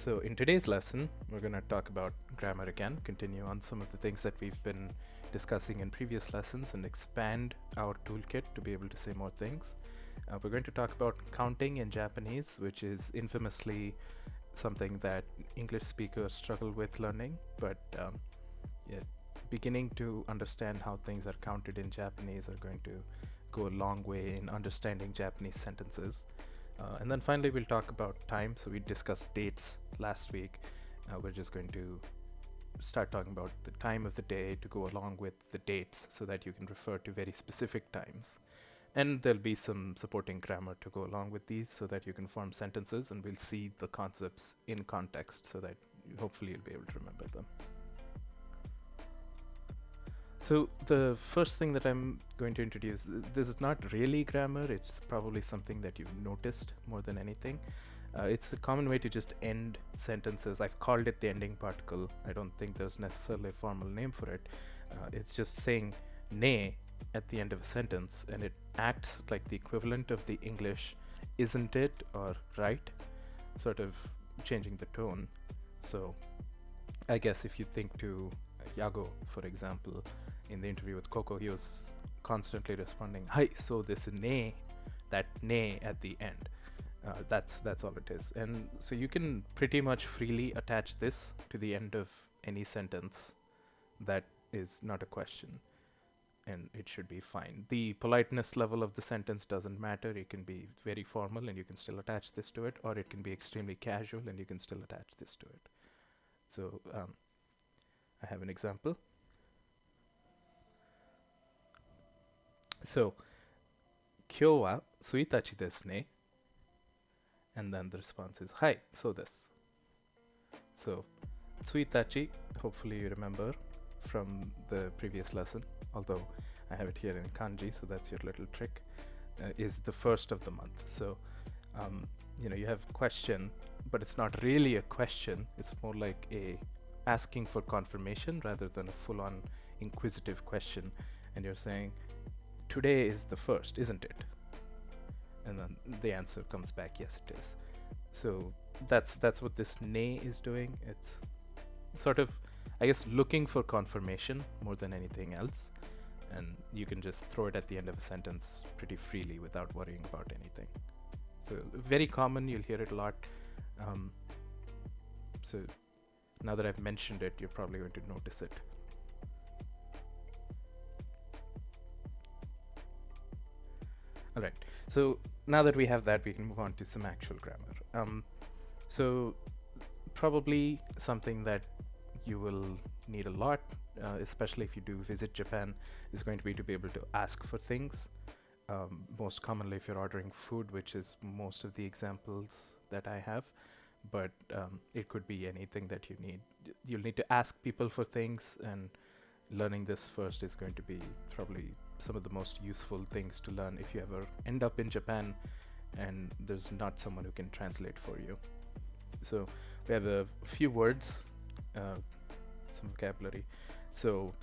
So in today's lesson, we're going to talk about grammar again, continue on some of the things that we've been discussing in previous lessons and expand our toolkit to be able to say more things. We're going to talk about counting in Japanese, which is infamously something that English speakers struggle with learning, but yeah, beginning to understand how things are counted in Japanese are going to go a long way in understanding Japanese sentences. And then finally, we'll talk about time. So we discussed dates last week. We're just going to start talking about the time of the day to go along with the dates so that you can refer to very specific times. And there'll be some supporting grammar to go along with these so that you can form sentences, and we'll see the concepts in context so that hopefully you'll be able to remember them. So the first thing that I'm going to introduce, this is not really grammar, it's probably something that you've noticed more than anything. It's a common way to just end sentences. I've called it the ending particle. I don't think there's necessarily a formal name for it. It's just saying ne at the end of a sentence, and it acts like the equivalent of the English isn't it or right, sort of changing the tone. So I guess if you think to Yago, for example, in the interview with Coco, he was constantly responding, "Hai, so this ne," that ne at the end. That's all it is. And so you can pretty much freely attach this to the end of any sentence that is not a question, and it should be fine. The politeness level of the sentence doesn't matter. It can be very formal and you can still attach this to it, or it can be extremely casual and you can still attach this to it. So I have an example. So, 今日は1日ですね. And then the response is, "Hi, so this." So, 1日, hopefully you remember from the previous lesson, although I have it here in kanji, so that's your little trick, is the first of the month. So, you have question, but it's not really a question. It's more like asking for confirmation rather than a full-on inquisitive question. And you're saying, "Today is the first, isn't it?" And then the answer comes back, "Yes, it is." So that's what this ne is doing. It's sort of, I guess, looking for confirmation more than anything else. And you can just throw it at the end of a sentence pretty freely without worrying about anything. So very common, you'll hear it a lot. So now that I've mentioned it, you're probably going to notice it. All right, so now that we have that, we can move on to some actual grammar. So probably something that you will need a lot, especially if you do visit Japan, is going to be able to ask for things. Most commonly if you're ordering food, which is most of the examples that I have, but it could be anything that you need. You'll need to ask people for things, and learning this first is going to be probably some of the most useful things to learn if you ever end up in Japan and there's not someone who can translate for you. So we have a few words, some vocabulary. So,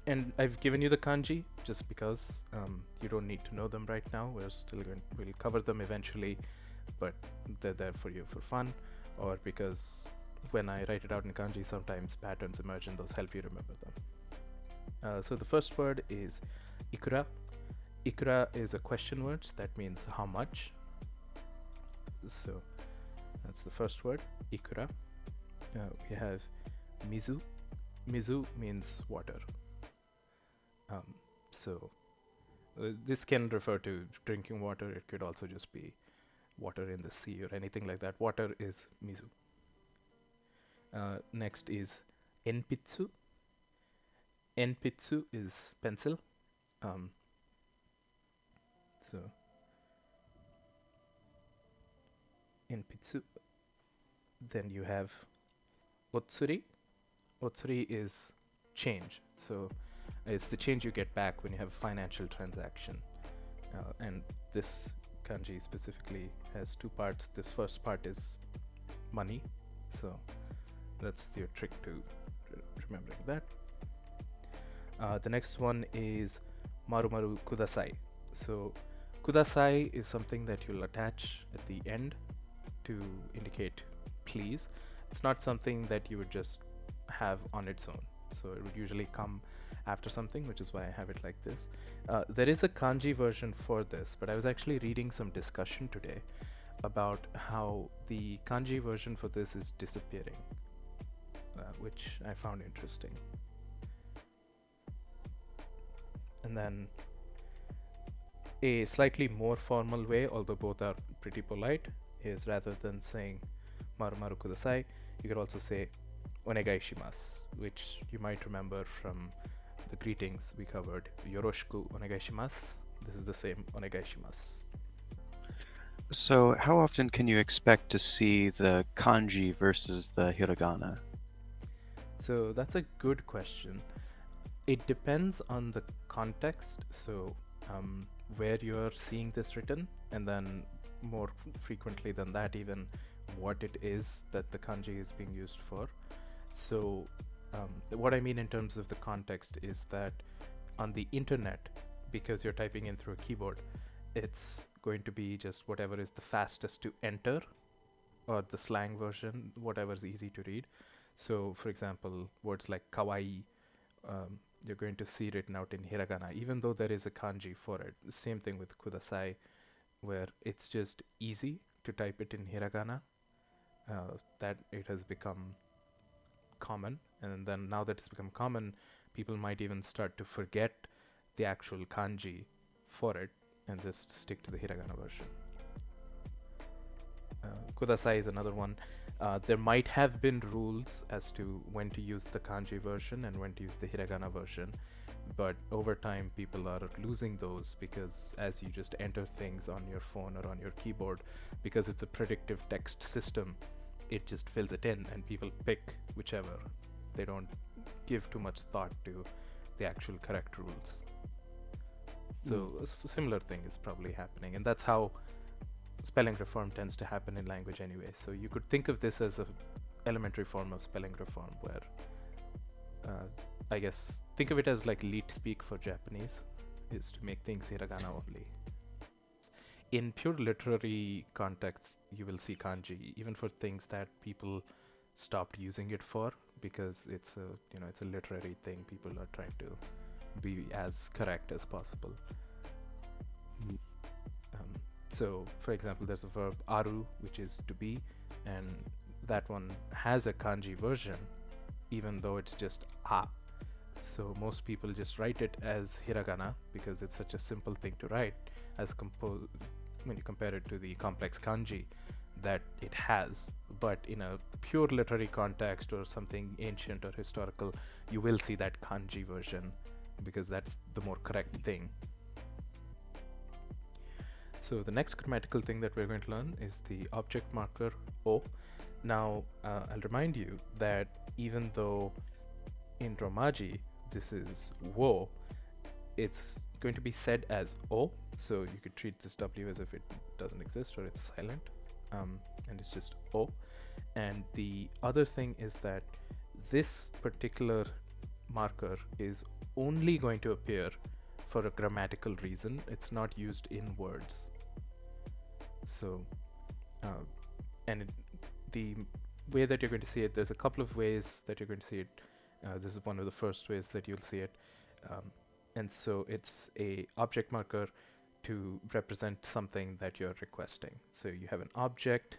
and I've given you the kanji just because you don't need to know them right now. We'll cover them eventually, but they're there for you for fun, or because when I write it out in kanji, sometimes patterns emerge and those help you remember them. So the first word is ikura. Ikura is a question word that means how much. So that's the first word, ikura. We have mizu. Mizu means water. So this can refer to drinking water. It could also just be water in the sea or anything like that. Water is mizu. Next is enpitsu. Enpitsu is pencil. So enpitsu. Then you have otsuri. Otsuri is change. So it's the change you get back when you have a financial transaction. And this kanji specifically has two parts. This first part is money. So that's your trick to remembering that. The next one is maru kudasai. So kudasai is something that you'll attach at the end to indicate please. it's not something that you would just have on its own. So it would usually come after something, which is why I have it like this. There is a kanji version for this, but I was actually reading some discussion today about how the kanji version for this is disappearing, which I found interesting. And then a slightly more formal way, although both are pretty polite, is rather than saying maru maru kudasai, you could also say onegai shimasu, which you might remember from the greetings we covered. Yoroshiku onegai shimasu. This is the same, onegai shimasu. So, how often can you expect to see the kanji versus the hiragana? So that's a good question. It depends on the context. So where you're seeing this written, and then more frequently than that, even what it is that the kanji is being used for. So what I mean in terms of the context is that on the internet, because you're typing in through a keyboard, it's going to be just whatever is the fastest to enter, or the slang version, whatever's easy to read. So for example, words like kawaii, you're going to see written out in hiragana, even though there is a kanji for it. Same thing with kudasai, where it's just easy to type it in hiragana, that it has become common. And then now that it's become common, people might even start to forget the actual kanji for it and just stick to the hiragana version. Kudasai is another one. There might have been rules as to when to use the kanji version and when to use the hiragana version, but over time people are losing those, because as you just enter things on your phone or on your keyboard, because it's a predictive text system, it just fills it in and people pick whichever. They don't give too much thought to the actual correct rules. So a similar thing is probably happening, and that's how spelling reform tends to happen in language anyway. So you could think of this as a elementary form of spelling reform, where I guess think of it as like leet speak for Japanese, is to make things hiragana only. In pure literary context, you will see kanji even for things that people stopped using it for, because it's a literary thing. People are trying to be as correct as possible. So, for example, there's a verb aru, which is to be, and that one has a kanji version, even though it's just a. So most people just write it as hiragana because it's such a simple thing to write, as when you compare it to the complex kanji that it has. But in a pure literary context or something ancient or historical, you will see that kanji version because that's the more correct thing. So the next grammatical thing that we're going to learn is the object marker o. Now, I'll remind you that even though in Romaji this is wo, it's going to be said as o. So you could treat this w as if it doesn't exist or it's silent, and it's just o. And the other thing is that this particular marker is only going to appear for a grammatical reason. It's not used in words. So, the way that you're going to see it, there's a couple of ways that you're going to see it. This is one of the first ways that you'll see it. And so it's a object marker to represent something that you're requesting. So you have an object,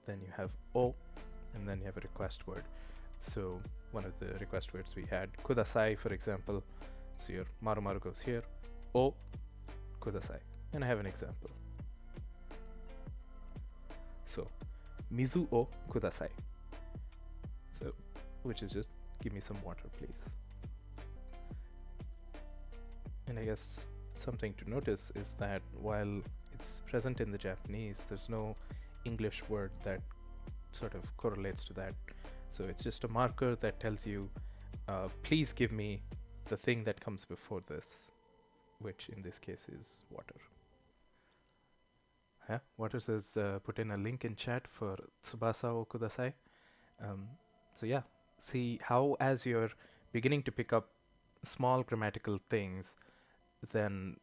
then you have o, and then you have a request word. So one of the request words we had, kudasai, for example. So your maru maru goes here, o kudasai. And I have an example. So, mizu o kudasai. So, which is just give me some water, please. And I guess something to notice is that while it's present in the Japanese, there's no English word that sort of correlates to that. So it's just a marker that tells you, please give me the thing that comes before this, which in this case is water. Yeah, Water says put in a link in chat for Tsubasa o Kudasai. So yeah, see how as you're beginning to pick up small grammatical things, then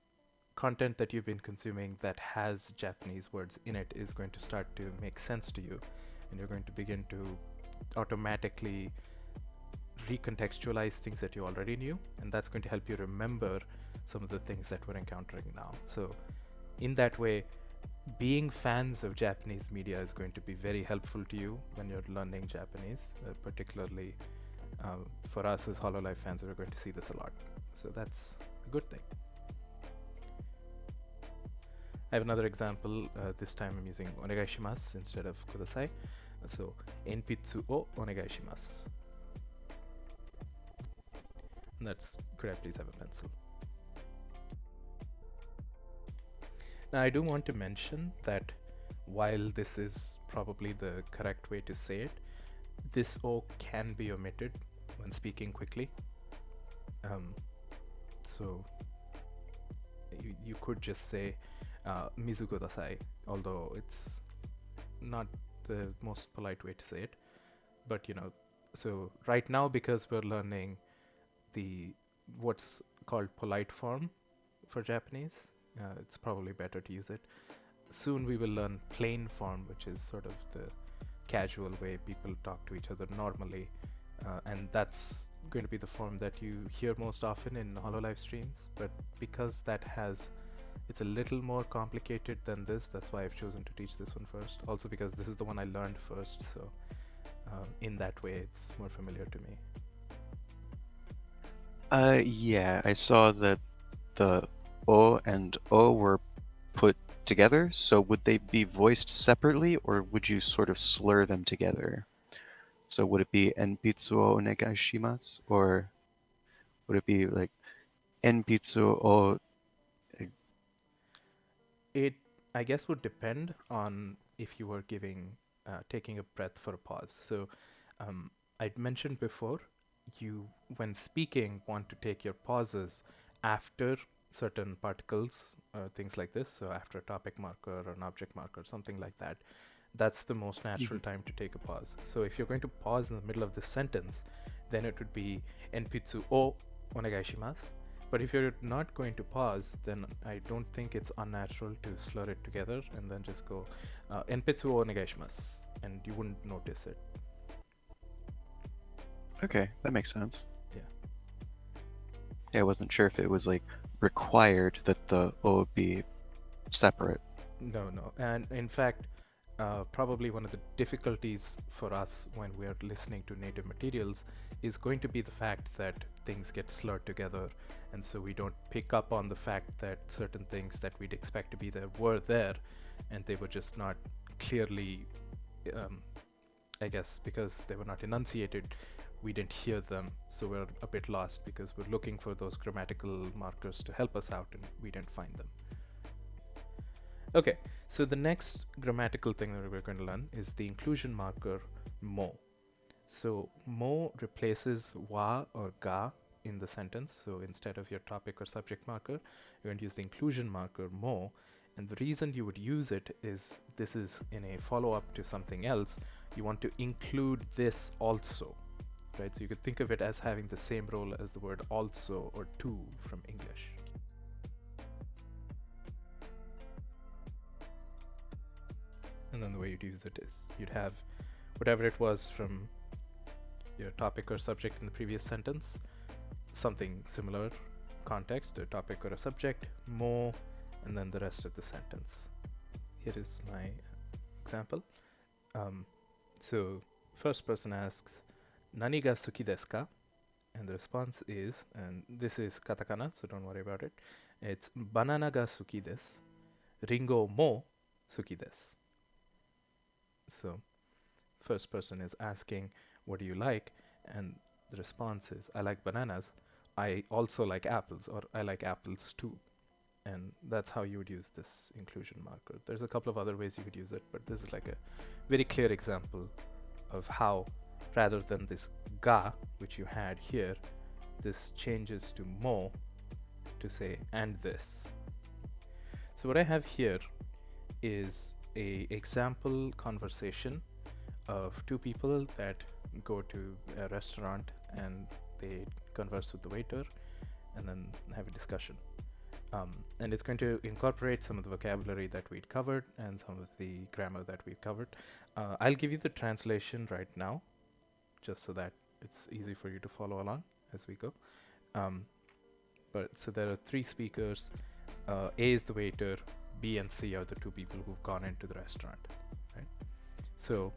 content that you've been consuming that has Japanese words in it is going to start to make sense to you, and you're going to begin to automatically recontextualize things that you already knew, and that's going to help you remember some of the things that we're encountering now. So in that way, being fans of Japanese media is going to be very helpful to you when you're learning Japanese, particularly for us as Hololive fans, we're going to see this a lot. So that's a good thing. I have another example. This time I'm using onegai shimasu instead of kudasai. So, enpitsu o onegai shimasu. And that's, could I please have a pencil? Now, I do want to mention that while this is probably the correct way to say it, this O can be omitted when speaking quickly. So you could just say mizu kudasai, although it's not the most polite way to say it. But so right now, because we're learning the what's called polite form for Japanese, it's probably better to use it. Soon we will learn plain form, which is sort of the casual way people talk to each other normally, and that's going to be the form that you hear most often in Hololive streams. But because it's a little more complicated than this, that's why I've chosen to teach this one first. Also because this is the one I learned first, so in that way it's more familiar to me. Yeah, I saw that the O and O were put together, so would they be voiced separately, or would you sort of slur them together? So would it be enpitsu o onegai shimasu, or would it be like enpitsu o? It, I guess, would depend on if you were taking a breath for a pause. So I'd mentioned before, you, when speaking, want to take your pauses after certain particles, things like this. So after a topic marker or an object marker, something like that. That's the most natural time to take a pause. So if you're going to pause in the middle of this sentence, then it would be enpitsu o onegai shimasu. But if you're not going to pause, then I don't think it's unnatural to slur it together and then just go enpitsu o onegai shimasu, and you wouldn't notice it. Okay, that makes sense. Yeah. Yeah, I wasn't sure if it was like required that the O be separate. No. And in fact, probably one of the difficulties for us when we're listening to native materials is going to be the fact that things get slurred together, and so we don't pick up on the fact that certain things that we'd expect to be there were there, and they were just not clearly, I guess, because they were not enunciated, we didn't hear them, so we're a bit lost because we're looking for those grammatical markers to help us out and we didn't find them. Okay, so the next grammatical thing that we're going to learn is the inclusion marker mo. So mo replaces wa or ga in the sentence. So instead of your topic or subject marker, you're going to use the inclusion marker mo. And the reason you would use it is this is in a follow-up to something else. You want to include this also, right? So you could think of it as having the same role as the word also or to from English. And then the way you'd use it is you'd have whatever it was from your topic or subject in the previous sentence, something similar, context, a topic or a subject, mo, and then the rest of the sentence. Here is my example. So first person asks, "Nani ga suki desu ka?" And the response is, and this is katakana, so don't worry about it. It's banana ga suki desu, ringo mo suki desu. So first person is asking, what do you like? And the response is, I like bananas. I also like apples, or I like apples too. And that's how you would use this inclusion marker. There's a couple of other ways you could use it, but this is like a very clear example of how, rather than this ga, which you had here, this changes to mo to say, and this. So what I have here is a example conversation of two people that go to a restaurant and they converse with the waiter and then have a discussion. And it's going to incorporate some of the vocabulary that we'd covered and some of the grammar that we've covered. I'll give you the translation right now, just so that it's easy for you to follow along as we go. But so there are 3 speakers. A is the waiter, B and C are the 2 people who've gone into the restaurant, right? So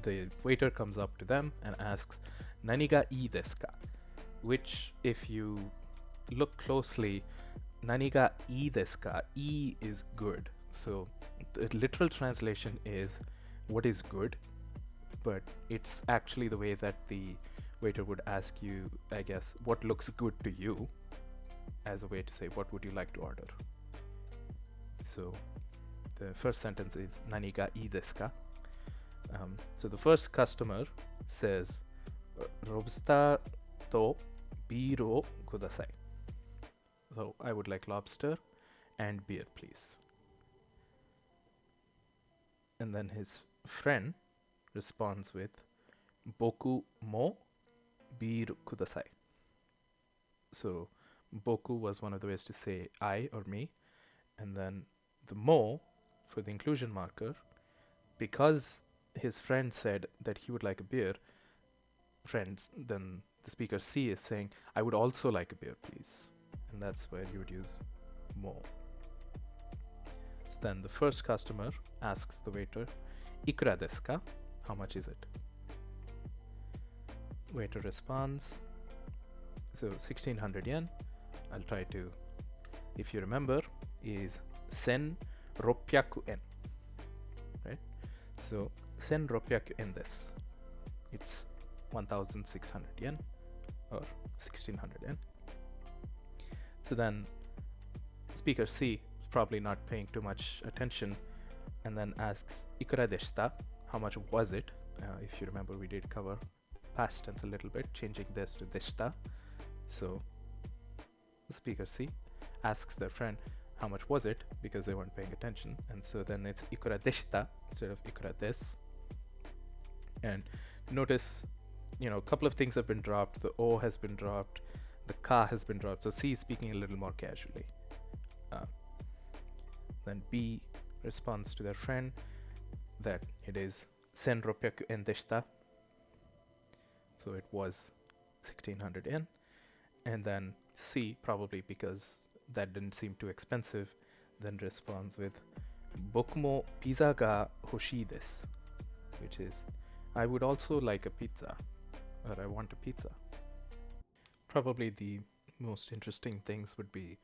the waiter comes up to them and asks, "Nani ga ii desu ka?" Which, if you look closely, "Nani ga ii desu ka?" "Ii" is good. So the literal translation is "what is good," but it's actually the way that the waiter would ask you, I guess, what looks good to you, as a way to say, what would you like to order? So the first sentence is "Nani ga ii desu ka?" So the first customer says, "Robusta to beer o kudasai." So I would like lobster and beer, please. And then his friend responds with, "Boku mo beer kudasai." So boku was one of the ways to say I or me, and then the mo for the inclusion marker, because his friend said that he would like a beer, friends, then the speaker C is saying, "I would also like a beer, please." And that's where you would use mo. So then the first customer asks the waiter, "Ikura desu ka?" How much is it? Waiter responds, so 1600 yen. I'll try to, if you remember, is 1600 yen, right? So 1600 yen desu. It's 1600 yen or 1600 yen. So then speaker C is probably not paying too much attention and then asks, "Ikura deshita?" How much was it? If you remember, we did cover past tense a little bit, changing this to deshita. So speaker C asks their friend, "How much was it?" because they weren't paying attention. And so then it's "Ikura deshita" instead of "Ikura desu." And notice, a couple of things have been dropped. The O has been dropped. The ka has been dropped. So C is speaking a little more casually. Then B responds to their friend that it is 1600 yen deshita. So it was 1600 yen. And then C, probably because that didn't seem too expensive, then responds with, "Boku mo pizza ga hoshii desu," which is, "I would also like a pizza," or "I want a pizza." Probably the most interesting things would be,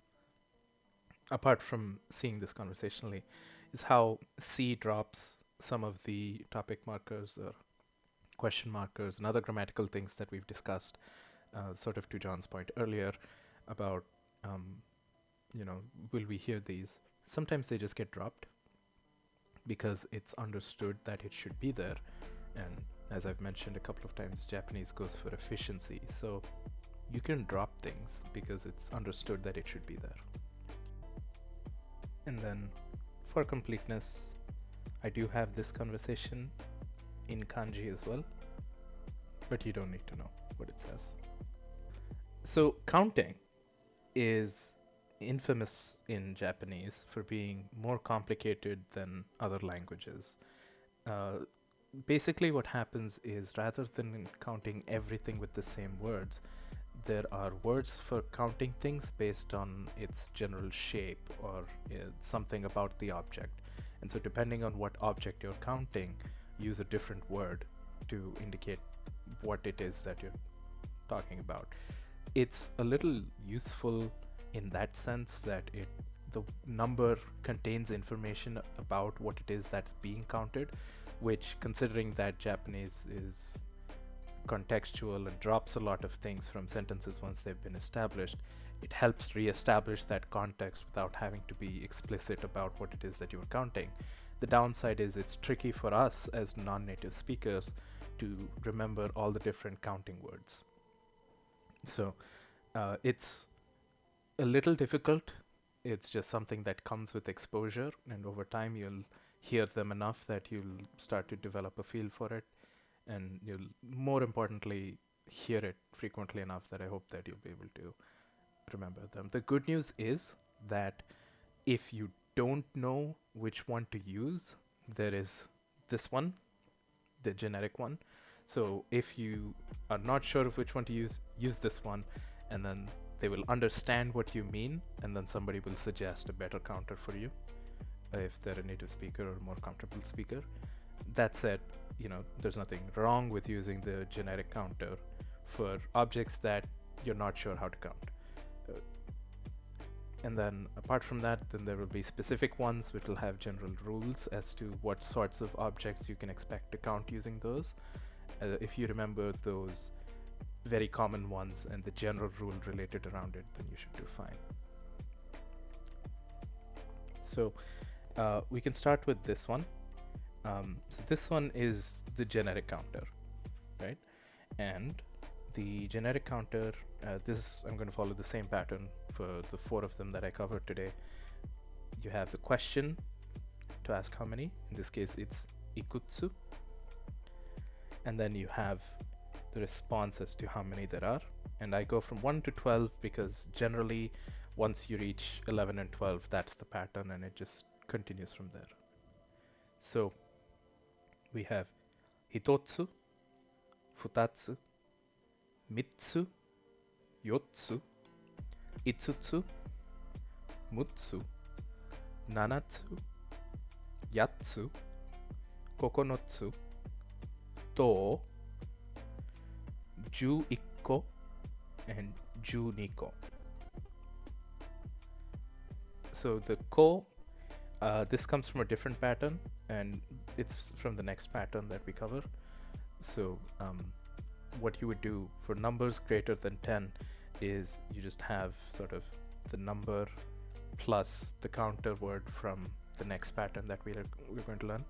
apart from seeing this conversationally, is how C drops some of the topic markers or question markers and other grammatical things that we've discussed, sort of to John's point earlier about, will we hear these? Sometimes they just get dropped because it's understood that it should be there. And as I've mentioned a couple of times, Japanese goes for efficiency. So you can drop things because it's understood that it should be there. And then for completeness, I do have this conversation in kanji as well, but you don't need to know what it says. So counting is infamous in Japanese for being more complicated than other languages. Basically what happens is, rather than counting everything with the same words, there are words for counting things based on its general shape or something about the object. And so depending on what object you're counting, use a different word to indicate what it is that you're talking about. It's a little useful in that sense that the number contains information about what it is that's being counted, which, considering that Japanese is contextual and drops a lot of things from sentences once they've been established, it helps re-establish that context without having to be explicit about what it is that you're counting. The downside is it's tricky for us as non-native speakers to remember all the different counting words. So it's a little difficult. It's just something that comes with exposure, and over time you'll hear them enough that you'll start to develop a feel for it, and you'll, more importantly, hear it frequently enough that I hope that you'll be able to remember them. The good news is that if you don't know which one to use, there is this one, the generic one. So if you are not sure of which one to use this one, and then they will understand what you mean, and then somebody will suggest a better counter for you if they're a native speaker or a more comfortable speaker. That said, there's nothing wrong with using the generic counter for objects that you're not sure how to count. And then apart from that, then there will be specific ones which will have general rules as to what sorts of objects you can expect to count using those. If you remember those very common ones and the general rule related around it, then you should do fine. So we can start with this one. So this one is the generic counter, right? And the generic counter, I'm going to follow the same pattern for the 4 of them that I covered today. You have the question to ask how many. In this case, it's ikutsu. And then you have the response as to how many there are. And I go from 1 to 12 because generally once you reach 11 and 12, that's the pattern, and it just continues from there. So we have hitotsu, futatsu, mitsu, yotsu, itsutsu, mutsu, nanatsu, yatsu, kokonotsu, to, ju-ikko, and ju-nikko. So the ko, this comes from a different pattern, and it's from the next pattern that we cover. So what you would do for numbers greater than 10 is you just have sort of the number plus the counter word from the next pattern that we're going to learn.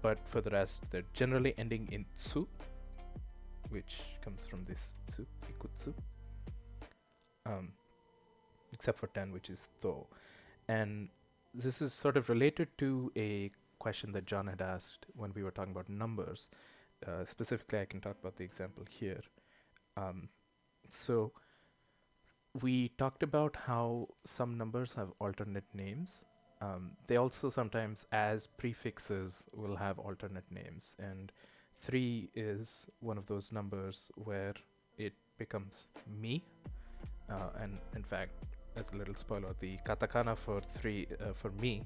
But for the rest, they're generally ending in tsu, which comes from this tsu, ikutsu. Except for 10, which is to. And this is sort of related to a question that John had asked when we were talking about numbers. Specifically, I can talk about the example here. So we talked about how some numbers have alternate names. They also sometimes, as prefixes, will have alternate names. And 3 is one of those numbers where it becomes mi. And in fact, as a little spoiler, the katakana for mi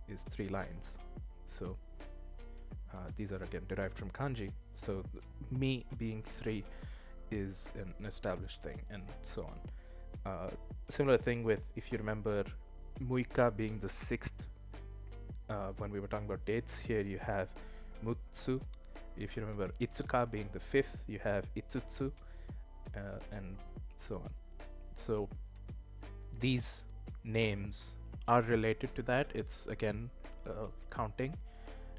is 3 lines. So these are again derived from kanji. So mi being 3 is an established thing, and so on. Similar thing with, if you remember, muika being the 6th. When we were talking about dates, here you have mutsu. If you remember itsuka being the 5th, you have itsutsu, and so on. So these names are related to that. It's again counting,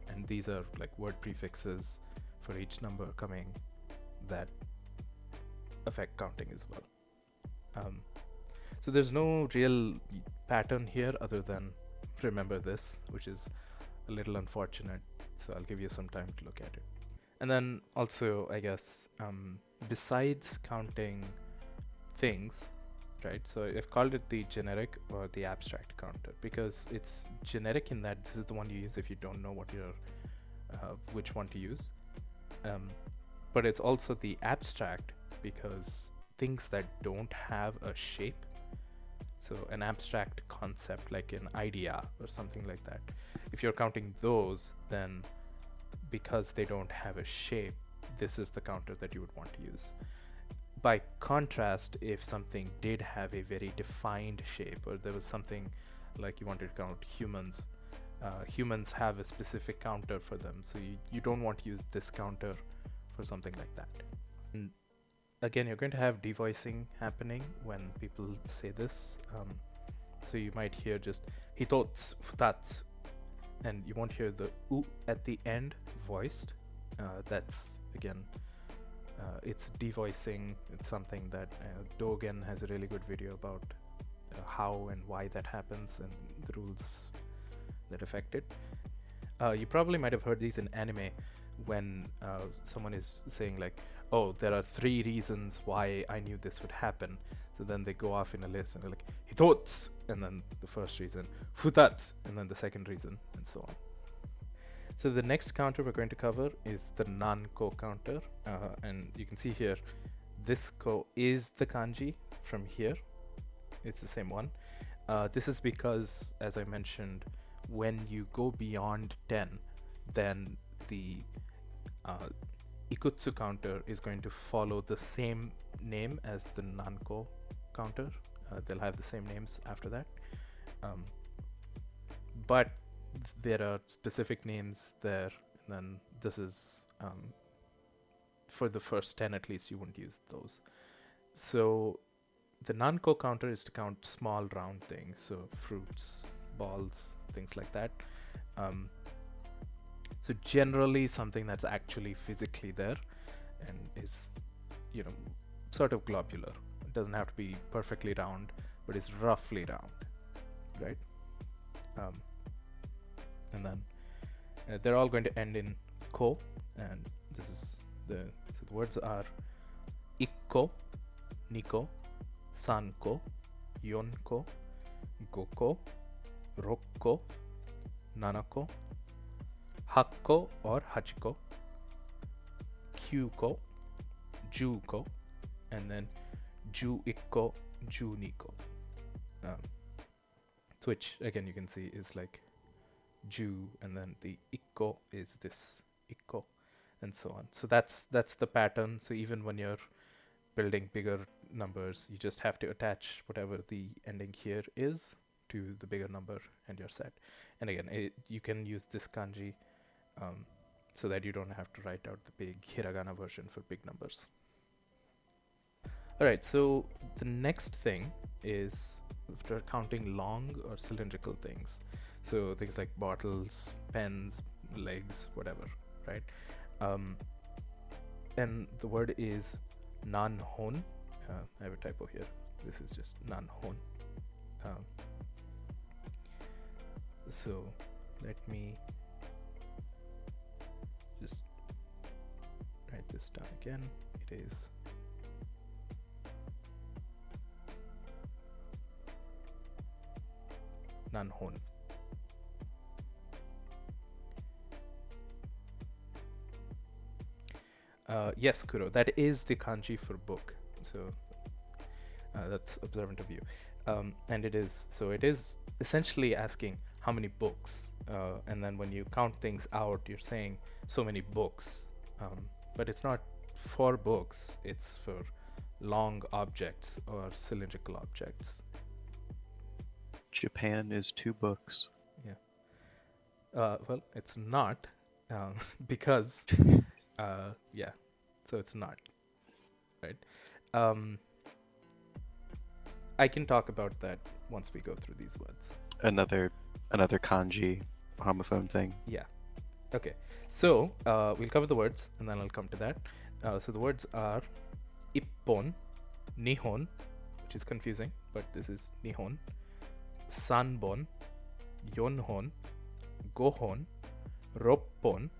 and these are like word prefixes for each number coming that affect counting as well. So there's no real pattern here other than remember this, which is a little unfortunate. So I'll give you some time to look at it. And then also, I guess, besides counting things, right? So I've called it the generic or the abstract counter because it's generic in that this is the one you use if you don't know what which one to use. But it's also the abstract because things that don't have a shape, so an abstract concept like an idea or something like that, if you're counting those, then because they don't have a shape, this is the counter that you would want to use. By contrast, if something did have a very defined shape, or there was something like you wanted to count humans, humans have a specific counter for them, so you don't want to use this counter for something like that. And again, you're going to have devoicing happening when people say this. So you might hear just hitotsu, futatsu, and you won't hear the u at the end voiced. That's again, it's devoicing. It's something that Dogen has a really good video about how and why that happens and the rules that affect it. You probably might have heard these in anime when someone is saying like, oh, there are 3 reasons why I knew this would happen. So then they go off in a list and they're like, hitotsu, and then the first reason, futatsu, and then the second reason, and so on. So the next counter we're going to cover is the non-ko counter, and you can see here, this ko is the kanji from here. It's the same one. This is because, as I mentioned, when you go beyond 10, then the ikutsu counter is going to follow the same name as the nanko counter. They'll have the same names after that. But there are specific names there, and then this is for the first 10 at least, you wouldn't use those. So the non-ko counter is to count small round things, so fruits, balls, things like that. So generally something that's actually physically there and is, sort of globular. It doesn't have to be perfectly round, but it's roughly round, right? And then they're all going to end in ko, and this is the words are ikko, niko, sanko, yonko, goko, rokko, nanako, hakko or hachiko, kyuko, juko, and then ju-ikko, ju-niko. Which again you can see is like ju, and then the ikko is this ikko, and so on. So that's the pattern. So even when you're building bigger numbers, you just have to attach whatever the ending here is to the bigger number and you're set. And again, you can use this kanji so that you don't have to write out the big hiragana version for big numbers. Alright, so the next thing is after counting long or cylindrical things, so things like bottles, pens, legs, whatever, right? And the word is nanhon. I have a typo here. This is just nanhon. So let me just write this down again. It is nanhon. Yes, Kuro, that is the kanji for book. So that's observant of you. And it is essentially asking how many books. And then when you count things out, you're saying so many books. But it's not for books, it's for long objects or cylindrical objects. Japan is 2 books. Yeah. Well, it's not because, yeah, so it's not, right? I can talk about that once we go through these words. Another kanji homophone thing. Yeah. Okay. So we'll cover the words and then I'll come to that. So the words are ippon, nihon, which is confusing, but this is nihon, sanbon, yonhon, gohon, roppon,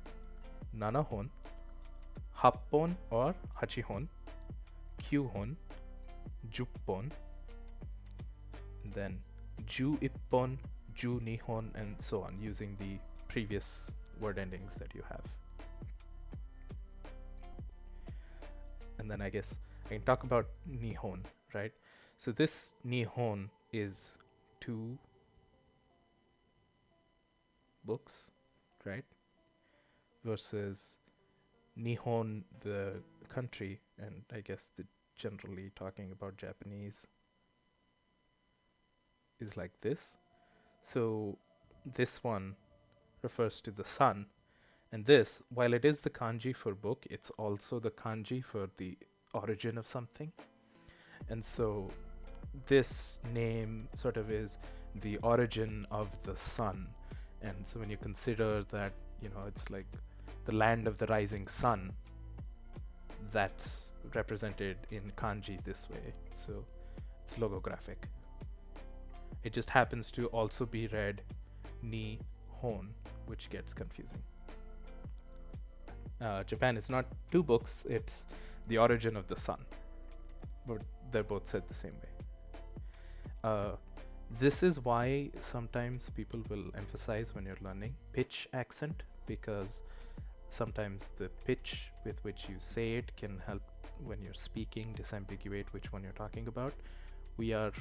nanahon, happon or hachihon, kyuhon, juppon, then ju-ippon, ju-nihon, and so on, using the previous word endings that you have. And then I guess I can talk about nihon, right? So this nihon is 2 books, right? Versus Nihon, the country, and I guess generally talking about Japanese is like this. So this one refers to the sun, and this, while it is the kanji for book, it's also the kanji for the origin of something. And so this name sort of is the origin of the sun. And so when you consider that, it's like the land of the rising sun, that's represented in kanji this way. So it's logographic. It just happens to also be read Nihon, which gets confusing. Japan is not 2 books, it's the origin of the sun. But they're both said the same way. This is why sometimes people will emphasize when you're learning pitch accent, because sometimes the pitch with which you say it can help when you're speaking disambiguate which one you're talking about. We are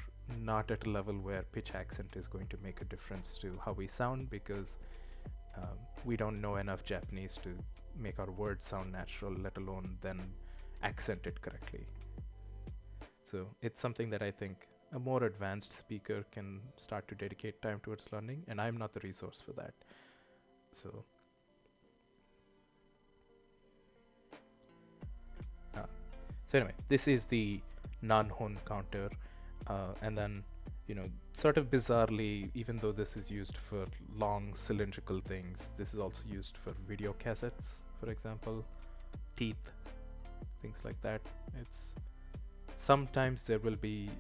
not at a level where pitch accent is going to make a difference to how we sound, because we don't know enough Japanese to make our words sound natural, let alone then accent it correctly. So it's something that I think a more advanced speaker can start to dedicate time towards learning, and I'm not the resource for that. So anyway, this is the non-hon counter, and then, sort of bizarrely, even though this is used for long cylindrical things, this is also used for video cassettes, for example, teeth, things like that. It's sometimes there will be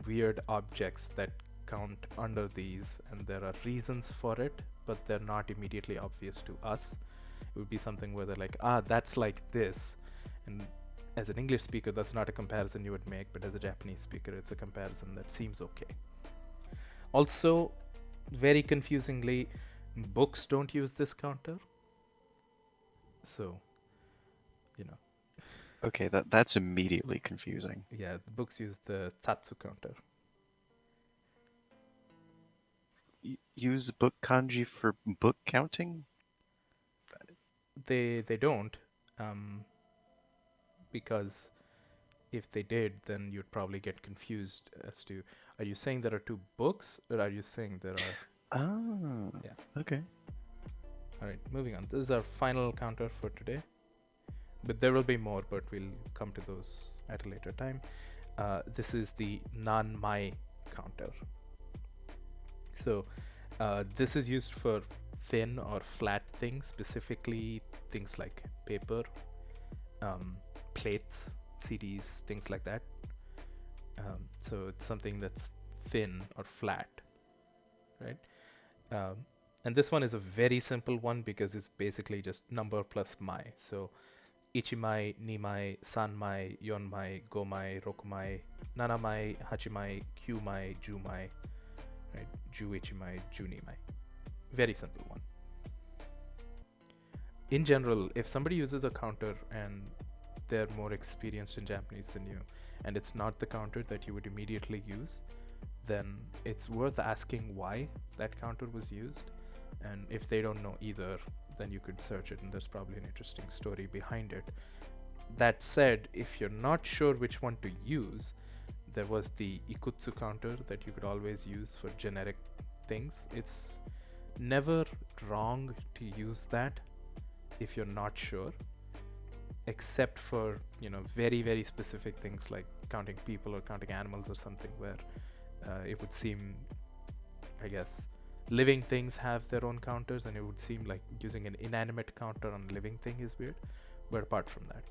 weird objects that count under these, and there are reasons for it, but they're not immediately obvious to us. It would be something where they're like, that's like this, and as an English speaker, that's not a comparison you would make, but as a Japanese speaker, it's a comparison that seems okay. Also, very confusingly, books don't use this counter. So, Okay, that's immediately confusing. Yeah, the books use the tatsu counter. Use book kanji for book counting? They don't, because if they did, then you'd probably get confused as to, are you saying there are two books, or are you saying there are... Oh, Yeah. Okay. All right, moving on. This is our final counter for today, but there will be more, but we'll come to those at a later time. This is the non-mai counter. So this is used for thin or flat things, specifically things like paper, plates, CDs, things like that. So it's something that's thin or flat, right? And this one is a very simple one because it's basically just number plus mai. So ichimai, nimai, sanmai, yonmai, gomai, rokumai, nanamai, hachimai, kyumai, jumai, right? Ju ichimai, ju nimai. Very simple one. In general, if somebody uses a counter and they're more experienced in Japanese than you, and it's not the counter that you would immediately use, then it's worth asking why that counter was used. And if they don't know either, then you could search it, and there's probably an interesting story behind it. That said, if you're not sure which one to use, there was the ikutsu counter that you could always use for generic things. It's never wrong to use that if you're not sure, except for, very, very specific things like counting people or counting animals or something, where it would seem, I guess, living things have their own counters, and it would seem like using an inanimate counter on a living thing is weird. But apart from that,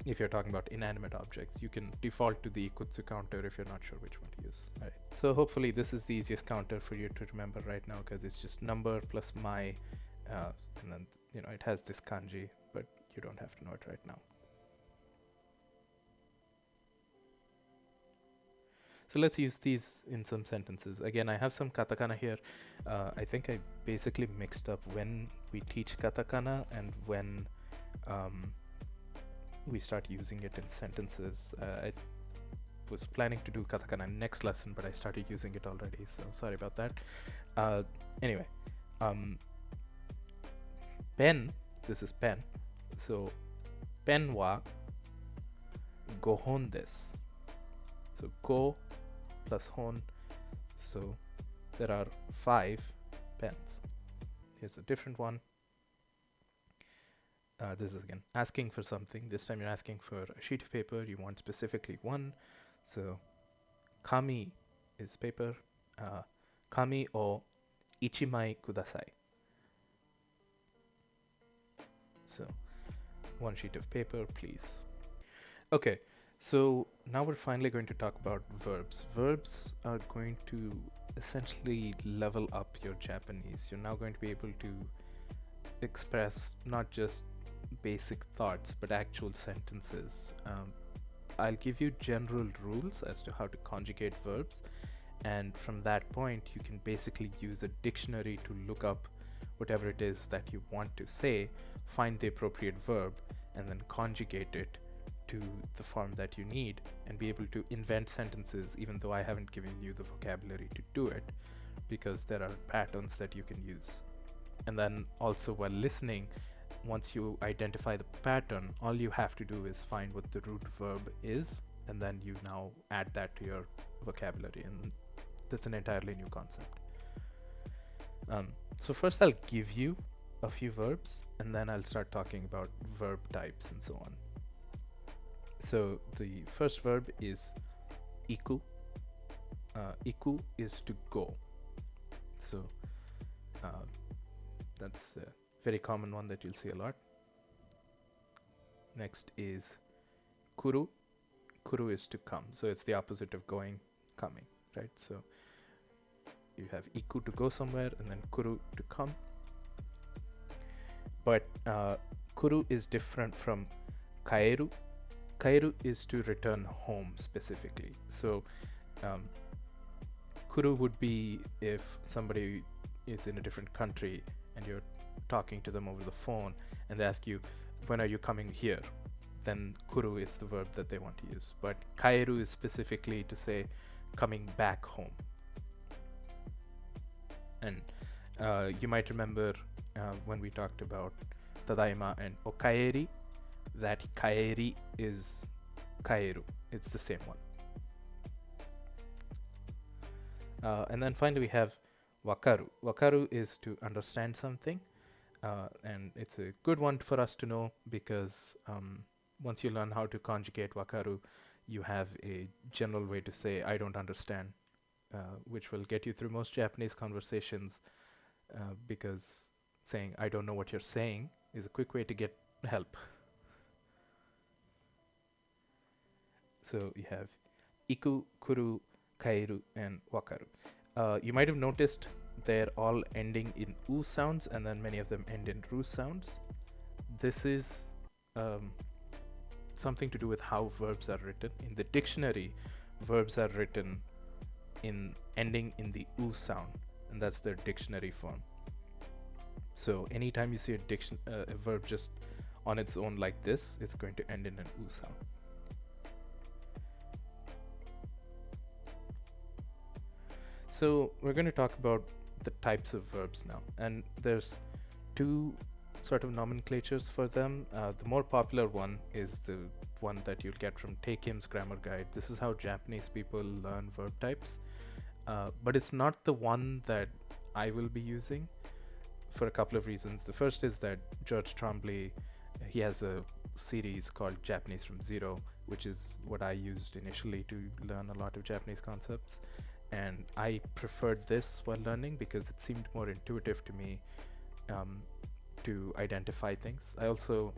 if you're talking about inanimate objects, you can default to the ikutsu counter if you're not sure which one to use. All right. So hopefully this is the easiest counter for you to remember right now, because it's just number plus mai, and then it has this kanji, but you don't have to know it right now. So let's use these in some sentences. Again, I have some katakana here. I think I basically mixed up when we teach katakana and when we start using it in sentences. I was planning to do katakana next lesson, but I started using it already, so sorry about that. Anyway, pen, this is pen. So, pen wa 5 hon desu. So, go plus hon. So, there are 5 pens. Here's a different one. This is again asking for something. This time you're asking for a sheet of paper. You want specifically one. So, kami is paper. Kami o ichimai kudasai. So, one sheet of paper, please. Okay, so now we're finally going to talk about verbs. Verbs are going to essentially level up your Japanese. You're now going to be able to express not just basic thoughts, but actual sentences. I'll give you general rules as to how to conjugate verbs, and from that point, you can basically use a dictionary to look up whatever it is that you want to say, find the appropriate verb, and then conjugate it to the form that you need, and be able to invent sentences, even though I haven't given you the vocabulary to do it, because there are patterns that you can use. And then also while listening, once you identify the pattern, all you have to do is find what the root verb is, and then you now add that to your vocabulary, and that's an entirely new concept. So first I'll give you a few verbs, and then I'll start talking about verb types and so on. So the first verb is iku. Iku is to go. So that's a very common one that you'll see a lot. Next is kuru. Kuru is to come. So it's the opposite of going, coming, right? So you have iku to go somewhere, and then kuru to come. But kuru is different from kaeru. Kaeru is to return home specifically. So kuru would be if somebody is in a different country and you're talking to them over the phone and they ask you, when are you coming here? Then kuru is the verb that they want to use. But kaeru is specifically to say coming back home. And you might remember when we talked about tadaima and okaeri, that kaeri is kaeru. It's the same one. And then finally we have wakaru. Wakaru is to understand something, and it's a good one for us to know because once you learn how to conjugate wakaru, you have a general way to say I don't understand, which will get you through most Japanese conversations, because saying I don't know what you're saying is a quick way to get help. So you have iku, kuru, kaeru, and wakaru. You might have noticed they're all ending in u sounds, and then many of them end in ru sounds. This is something to do with how verbs are written. In the dictionary, verbs are written in ending in the u sound, and that's their dictionary form. So anytime you see a verb just on its own like this, it's going to end in an u sound. So we're going to talk about the types of verbs now, and there's two sort of nomenclatures for them. The more popular one is the one that you'll get from Take Him's Grammar Guide. This is how Japanese people learn verb types, but it's not the one that I will be using for a couple of reasons. The first is that George Trombley, he has a series called Japanese from Zero, which is what I used initially to learn a lot of Japanese concepts. And I preferred this while learning because it seemed more intuitive to me to identify things. I also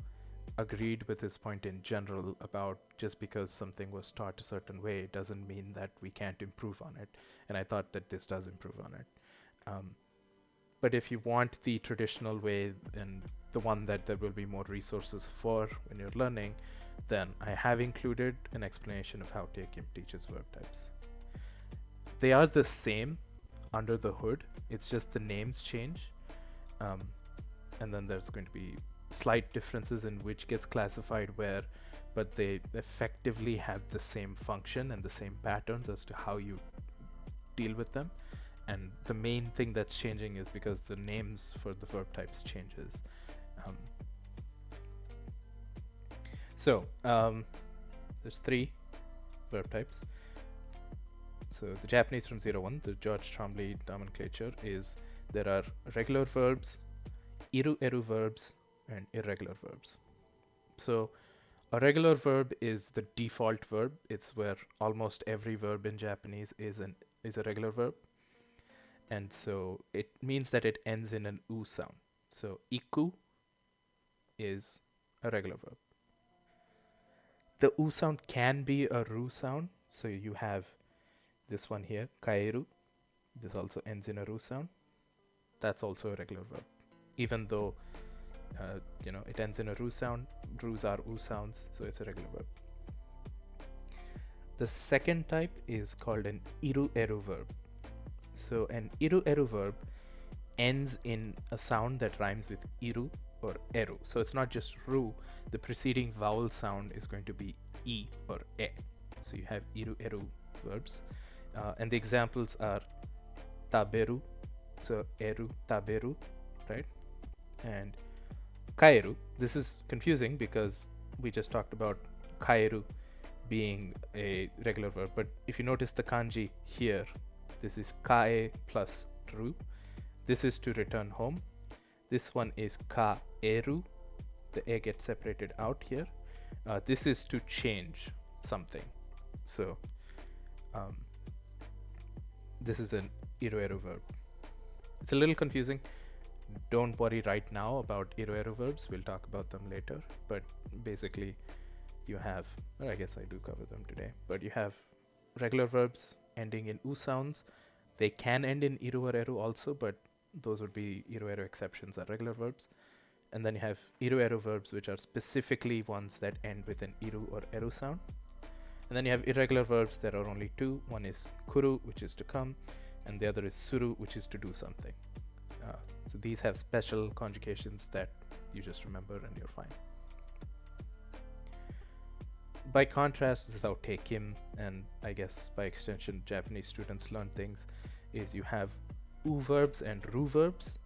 agreed with his point in general about just because something was taught a certain way doesn't mean that we can't improve on it. And I thought that this does improve on it. But if you want the traditional way and the one that there will be more resources for when you're learning, then I have included an explanation of how Take-Him teaches verb types. They are the same under the hood, it's just the names change, and then there's going to be slight differences in which gets classified where, but they effectively have the same function and the same patterns as to how you deal with them. And the main thing that's changing is because the names for the verb types changes. There's 3 verb types. So the Japanese from 01, the George Trombley nomenclature is there are regular verbs, iru-eru verbs, and irregular verbs. So a regular verb is the default verb. It's where almost every verb in Japanese is a regular verb. And so it means that it ends in an u sound. So iku is a regular verb. The u sound can be a ru sound. So you have this one here, kaeru. This also ends in a ru sound. That's also a regular verb. Even though, it ends in a ru sound, rus are u sounds, so it's a regular verb. The second type is called an iru-eru verb. So an iru-eru verb ends in a sound that rhymes with iru or eru. So it's not just ru, the preceding vowel sound is going to be e or e. So you have iru eru verbs. And the examples are taberu, so eru taberu, right? And kaeru. This is confusing because we just talked about kaeru being a regular verb, but if you notice the kanji here, this is kae plus ru. This is to return home. This one is kaeru. The e gets separated out here. This is to change something. So this is an iru-eru verb. It's a little confusing. Don't worry right now about iru-eru verbs. We'll talk about them later. But basically, you have, or I guess I do cover them today, but you have regular verbs ending in u sounds. They can end in iru or eru also, but those would be iru-eru exceptions are regular verbs. And then you have iru-eru verbs, which are specifically ones that end with an iru or eru sound. And then you have irregular verbs. There are only two. One is kuru, which is to come, and the other is suru, which is to do something. So these have special conjugations that you just remember and you're fine. By contrast, this is how Teikim, and I guess by extension Japanese students learn things, is you have u verbs and ru verbs.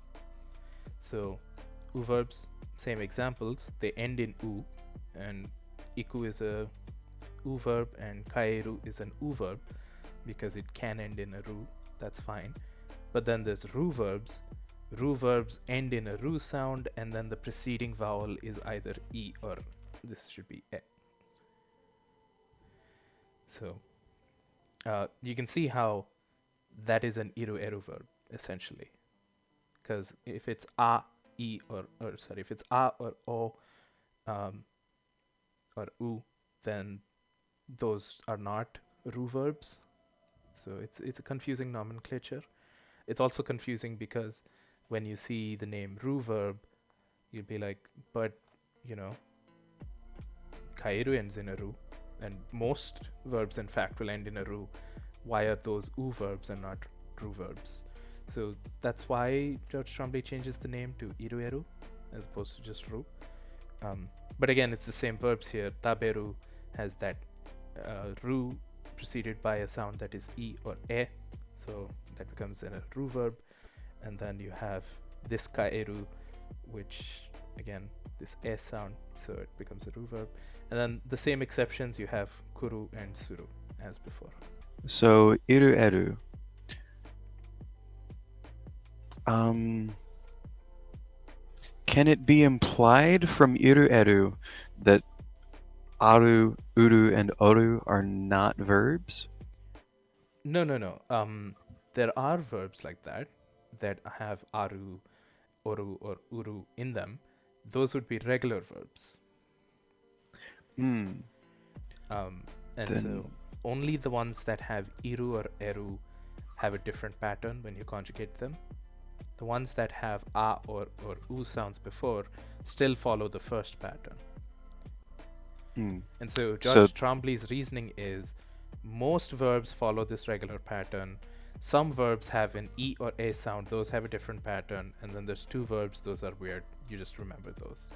So u verbs, same examples, they end in u, and iku is a u verb and kaeru is an u verb because it can end in a ru. That's fine. But then there's ru verbs. Ru verbs end in a ru sound, and then the preceding vowel is either e or this should be e. So you can see how that is an iru-eru verb essentially, because if it's a, e, or sorry, if it's a or o or u, then those are not ru verbs. So it's a confusing nomenclature. It's also confusing because when you see the name ru verb, you'll be like, but you know, kaeru ends in a ru, and most verbs in fact will end in a ru. Why are those u verbs and not ru verbs? So that's why George Trombley changes the name to iru-eru as opposed to just ru. But again, it's the same verbs here. Taberu has that ru preceded by a sound that is e or e, so that becomes a ru verb. And then you have this kaeru, which again, this e sound, so it becomes a ru verb. And then the same exceptions, you have kuru and suru as before. So iru-eru. Can it be implied from iru-eru that aru, uru, and oru are not verbs? No. There are verbs like that have aru, oru, or uru in them. Those would be regular verbs. Hmm. And so only the ones that have iru or eru have a different pattern when you conjugate them. The ones that have a or u sounds before still follow the first pattern. And so George Trombley's reasoning is most verbs follow this regular pattern. Some verbs have an e or a sound. Those have a different pattern. And then there's two verbs. Those are weird. You just remember those.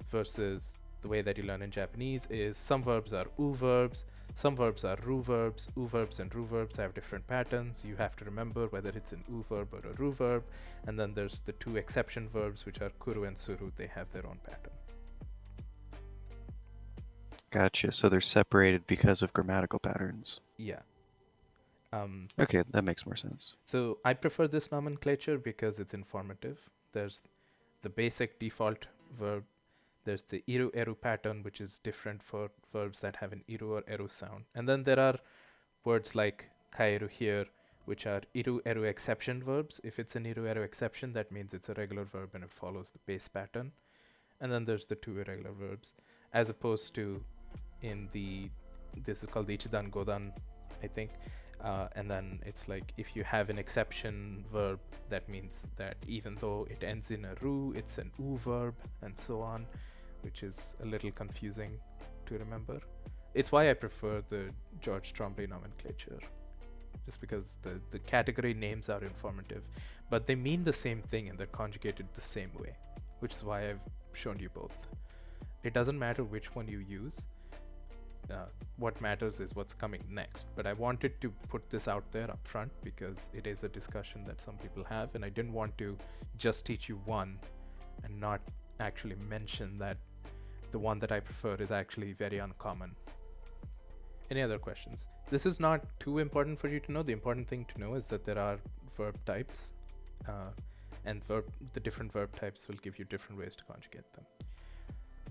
Versus the way that you learn in Japanese is some verbs are u verbs, some verbs are ru verbs. U verbs and ru verbs have different patterns. You have to remember whether it's an u verb or a ru verb. And then there's the two exception verbs, which are kuru and suru. They have their own pattern. Gotcha. So they're separated because of grammatical patterns. Yeah. Okay, that makes more sense. So I prefer this nomenclature because it's informative. There's the basic default verb. There's the iru-eru pattern, which is different for verbs that have an iru or eru sound. And then there are words like kaeru here, which are iru-eru exception verbs. If it's an iru-eru exception, that means it's a regular verb and it follows the base pattern. And then there's the two irregular verbs, as opposed to this is called the Ichidan Godan, I think. And then it's like if you have an exception verb, that means that even though it ends in a ru, it's an u verb, and so on, which is a little confusing to remember. It's why I prefer the George Trombley nomenclature, just because the category names are informative, but they mean the same thing and they're conjugated the same way, which is why I've shown you both. It doesn't matter which one you use. What matters is what's coming next. But I wanted to put this out there up front because it is a discussion that some people have, and I didn't want to just teach you one and not actually mention that the one that I prefer is actually very uncommon. Any other questions? This is not too important for you to know. The important thing to know is that there are verb types, and the different verb types will give you different ways to conjugate them.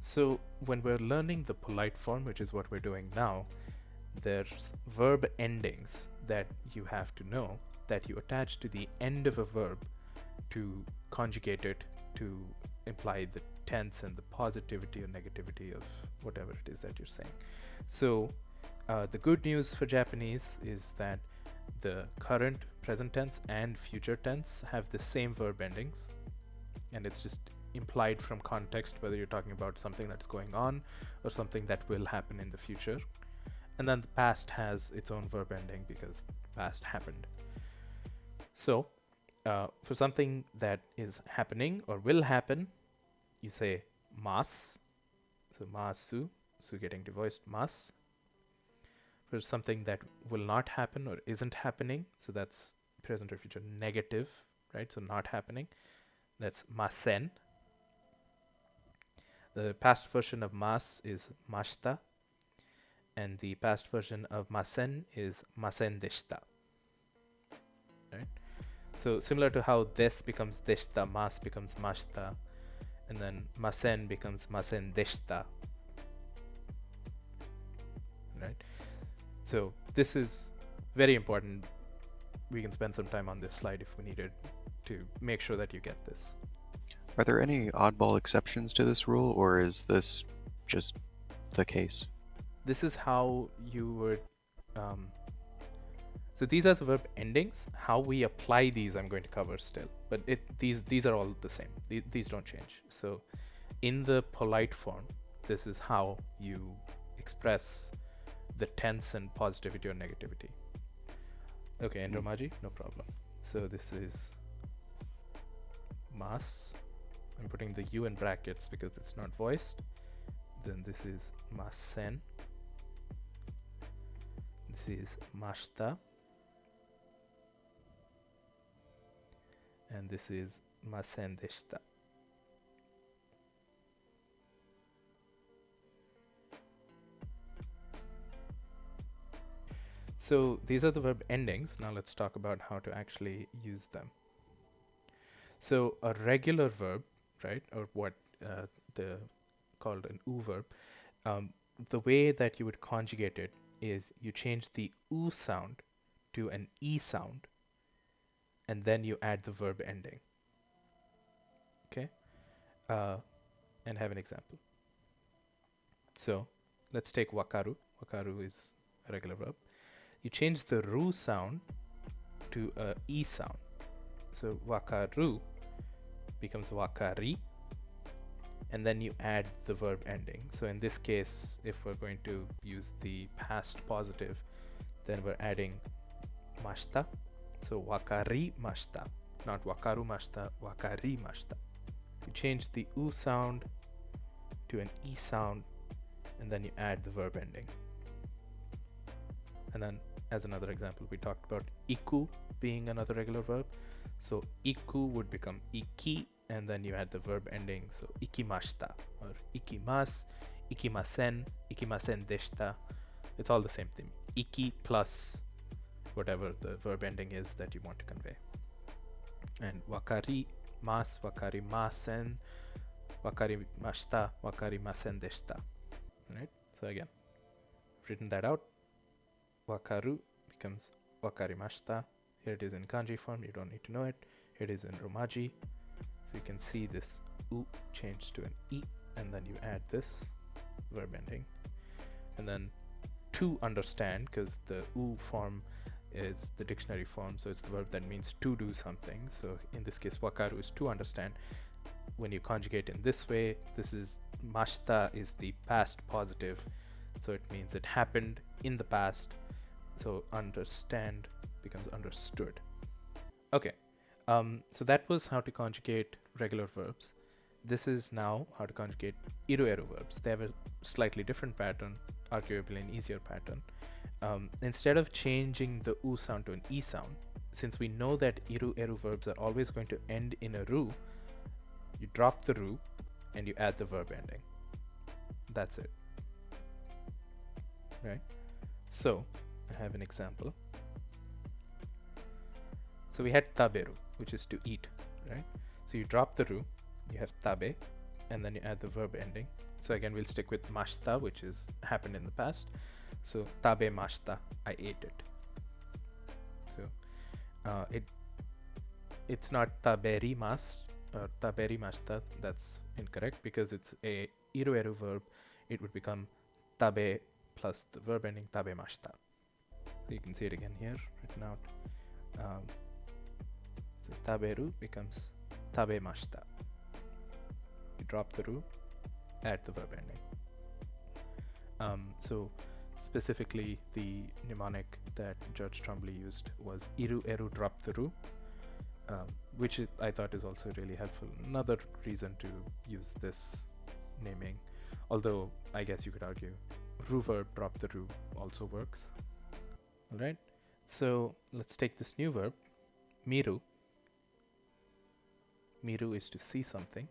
So when we're learning the polite form, which is what we're doing now, there's verb endings that you have to know that you attach to the end of a verb to conjugate it to imply the tense and the positivity or negativity of whatever it is that you're saying. So the good news for Japanese is that the current, present tense, and future tense have the same verb endings, and it's just implied from context whether you're talking about something that's going on or something that will happen in the future. And then the past has its own verb ending because the past happened. So for something that is happening or will happen, you say mas. So masu, so getting devoiced mas. For something that will not happen or isn't happening, so that's present or future negative, right? So not happening, that's masen. The past version of mas is mashita, and the past version of masen is masen deshita. Right? So similar to how des becomes deshita, mas becomes mashita, and then masen becomes masen deshita. Right? So this is very important. We can spend some time on this slide if we needed to make sure that you get this. Are there any oddball exceptions to this rule, or is this just the case? This is how you would so these are the verb endings. How we apply these I'm going to cover still, but these are all the same. These don't change. So in the polite form, this is how you express the tense and positivity or negativity. Okay, and Romaji, no problem. So this is mas. I'm putting the U in brackets because it's not voiced. Then this is masen. This is mashita. And this is masen deshita. So these are the verb endings. Now let's talk about how to actually use them. So a regular verb, right, or what called an u verb, the way that you would conjugate it is you change the u sound to an e sound, and then you add the verb ending. Okay, and have an example. So let's take wakaru. Wakaru is a regular verb. You change the ru sound to a e sound. So wakaru becomes wakari, and then you add the verb ending. So in this case, if we're going to use the past positive, then we're adding mashita. So wakari mashita, not wakaru mashita, wakari mashita. You change the u sound to an e sound, and then you add the verb ending. And then as another example, we talked about iku being another regular verb. So iku would become iki, and then you add the verb ending. So ikimashita or ikimasu, ikimasen, ikimasen deshita. It's all the same thing. Iki plus whatever the verb ending is that you want to convey. And wakari mas, wakari masen, wakari mashita, wakari masen deshita. Right? So again, written that out. Wakaru becomes wakarimashita. Here it is in kanji form, you don't need to know it. Here it is in romaji. So you can see this u change to an e, and then you add this verb ending. And then to understand, because the u form is the dictionary form, so it's the verb that means to do something. So in this case, wakaru is to understand. When you conjugate in this way, this is mashita is the past positive, so it means it happened in the past. So understand becomes understood. Okay, so that was how to conjugate regular verbs. This is now how to conjugate iru-eru verbs. They have a slightly different pattern, arguably an easier pattern. Instead of changing the u sound to an e sound, since we know that iru-eru verbs are always going to end in a ru, you drop the ru and you add the verb ending. That's it. Right? So, I have an example. So we had taberu, which is to eat, right? So you drop the ru, you have tabe, and then you add the verb ending. So again, we'll stick with mashita, which is happened in the past. So tabe mashita, I ate it. So it's not taberimas or taberimashita. That's incorrect because it's a iru-eru verb. It would become tabe plus the verb ending tabemashita. So you can see it again here written out. So taberu becomes tabemashita. You drop the ru, add the verb ending. So specifically, the mnemonic that Judge Trombley used was iru-eru drop the ru, which I thought is also really helpful. Another reason to use this naming, although I guess you could argue ru verb drop the ru also works. All right, so let's take this new verb, miru. Miru is to see something,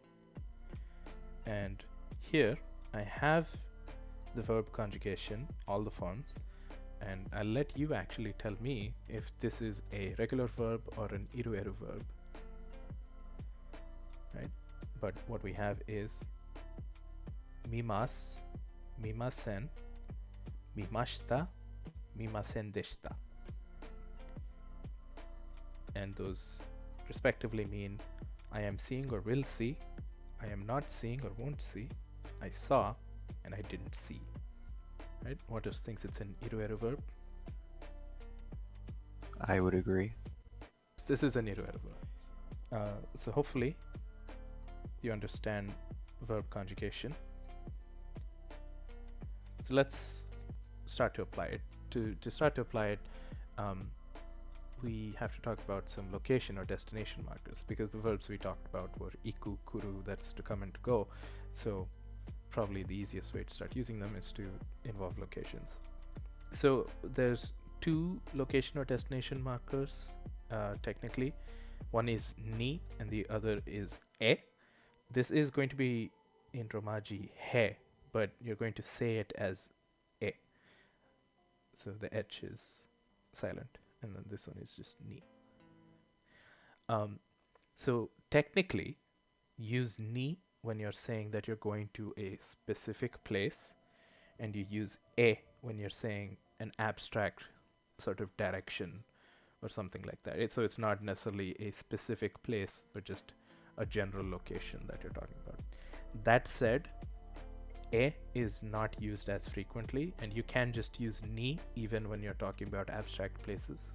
and here I have the verb conjugation, all the forms, and I'll let you actually tell me if this is a regular verb or an iru-eru verb, right? But what we have is mimas, mimasen, mimashita, mimasen deshita, and those respectively mean I am seeing or will see, I am not seeing or won't see, I saw, and I didn't see. Right? What else thinks it's an iru-eru verb? I would agree. This is an iru-eru verb. So hopefully you understand verb conjugation. So let's start to apply it. To start to apply it, we have to talk about some location or destination markers, because the verbs we talked about were iku, kuru, that's to come and to go. So probably the easiest way to start using them is to involve locations. So there's two location or destination markers technically. One is ni and the other is e. This is going to be in Romaji he, but you're going to say it as e. So the h is silent, and then this one is just ni. So technically, use ni when you're saying that you're going to a specific place, and you use e when you're saying an abstract sort of direction or something like that. So it's not necessarily a specific place, but just a general location that you're talking about. That said, e is not used as frequently, and you can just use ni even when you're talking about abstract places.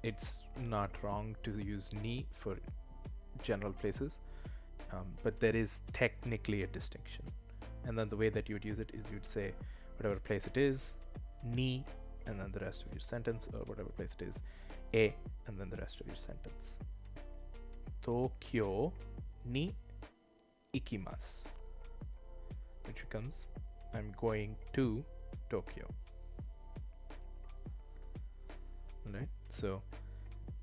It's not wrong to use ni for general places, but there is technically a distinction. And then the way that you would use it is you'd say whatever place it is, ni, and then the rest of your sentence, or whatever place it is, e, and then the rest of your sentence. Tokyo ni ikimasu, which becomes I'm going to Tokyo. Right? So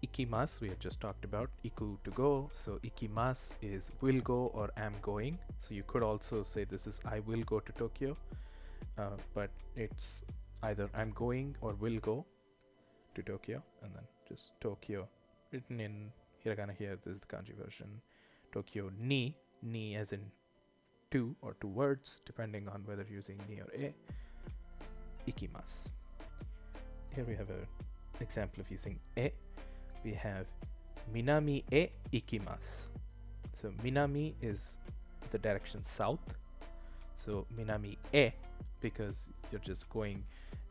ikimasu we had just talked about, iku to go, so ikimasu is will go or am going. So you could also say this is I will go to Tokyo, but it's either I'm going or will go to Tokyo, and then just Tokyo written in hiragana here. This is the kanji version. Tokyo ni as in two or two words, depending on whether you're using ni or e. Ikimasu. Here we have an example of using e. We have minami e ikimasu. So minami is the direction south. So minami e, because you're just going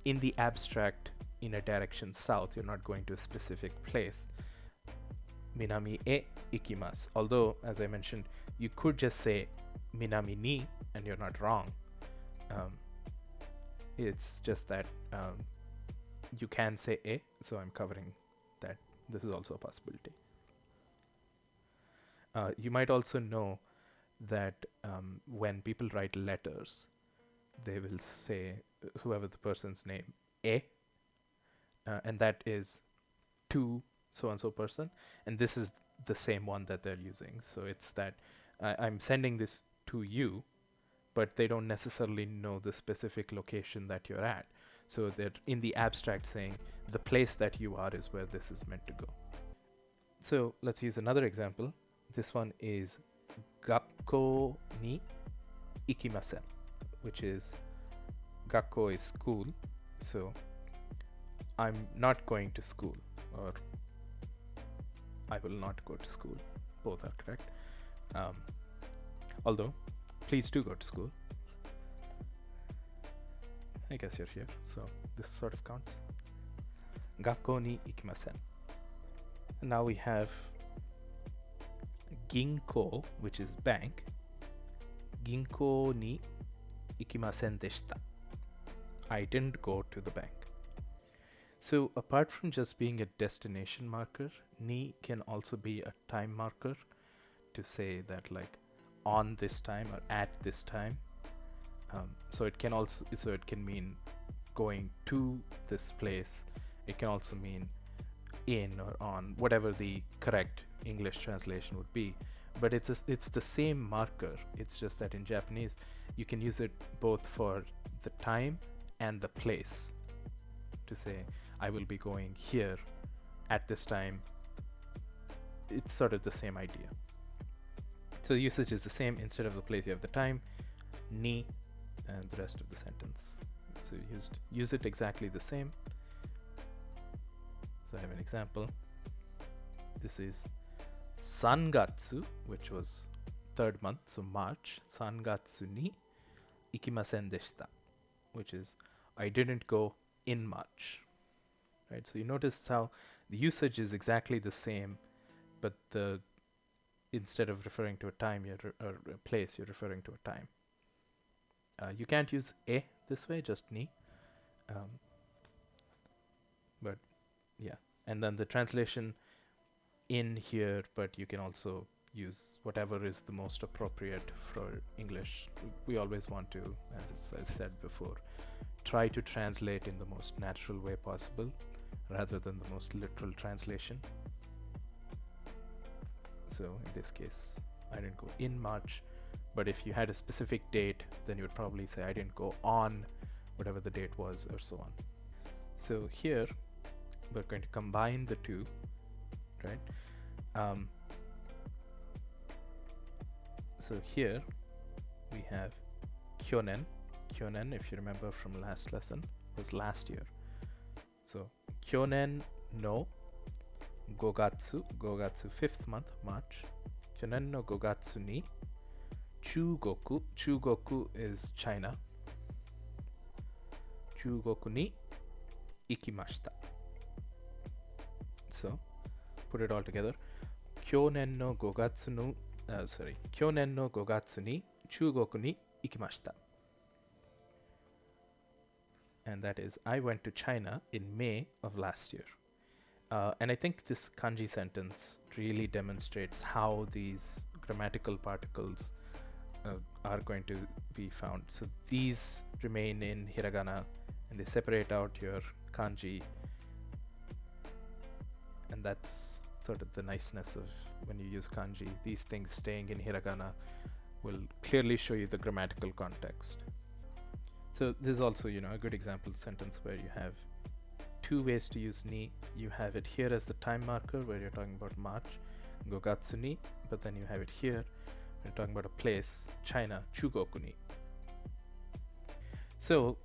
in the abstract in a direction south, you're not going to a specific place. Minami e ikimasu. Although, as I mentioned, you could just say minami ni and you're not wrong. It's just that you can say e, so I'm covering that. This is also a possibility. You might also know that when people write letters, they will say whoever the person's name, e, and that is to so and so person, and this is the same one that they're using. So it's that I'm sending this to you, but they don't necessarily know the specific location that you're at. So they're in the abstract saying the place that you are is where this is meant to go. So let's use another example. This one is gakko ni ikimasen, which is gakko is school, so I'm not going to school, or I will not go to school. Both are correct. Although, please do go to school. I guess you're here, so this sort of counts. Gakko ni ikimasen. Now we have ginko, which is bank. Ginko ni ikimasen deshita. I didn't go to the bank. So apart from just being a destination marker, ni can also be a time marker to say that like on this time or at this time. So it can mean going to this place. It can also mean in or on, whatever the correct English translation would be. But it's the same marker. It's just that in Japanese you can use it both for the time and the place to say I will be going here at this time. It's sort of the same idea. So the usage is the same. Instead of the place you have the time, ni, and the rest of the sentence. So you use it exactly the same. So I have an example. This is Sangatsu, which was third month, so March. Sangatsu ni ikimasen deshita, which is I didn't go in March. Right? So you notice how the usage is exactly the same, but instead of referring to a time or a place, you're referring to a time. You can't use e this way, just ni. But yeah, and then the translation in here, but you can also use whatever is the most appropriate for English. We always want to, as I said before, try to translate in the most natural way possible rather than the most literal translation. So in this case, I didn't go in March, but if you had a specific date, then you would probably say I didn't go on whatever the date was, or so on. So here we're going to combine the two, right? So here we have kyonen. Kyonen, if you remember from last lesson, was last year. So kyonen no gogatsu, gogatsu 5th month, March. Kyonen no gogatsu ni chugoku, chugoku is China. Chugoku ni ikimashita. So put it all together. Kyonen no gogatsu ni chugoku ni ikimashita. And that is, I went to China in May of last year. And I think this kanji sentence really demonstrates how these grammatical particles are going to be found. So these remain in hiragana, and they separate out your kanji. And that's sort of the niceness of when you use kanji. These things staying in hiragana will clearly show you the grammatical context. So this is also, a good example sentence where you have two ways to use ni. You have it here as the time marker where you're talking about March, gogatsu ni, but then you have it here when you're talking about a place, China, chugoku ni. So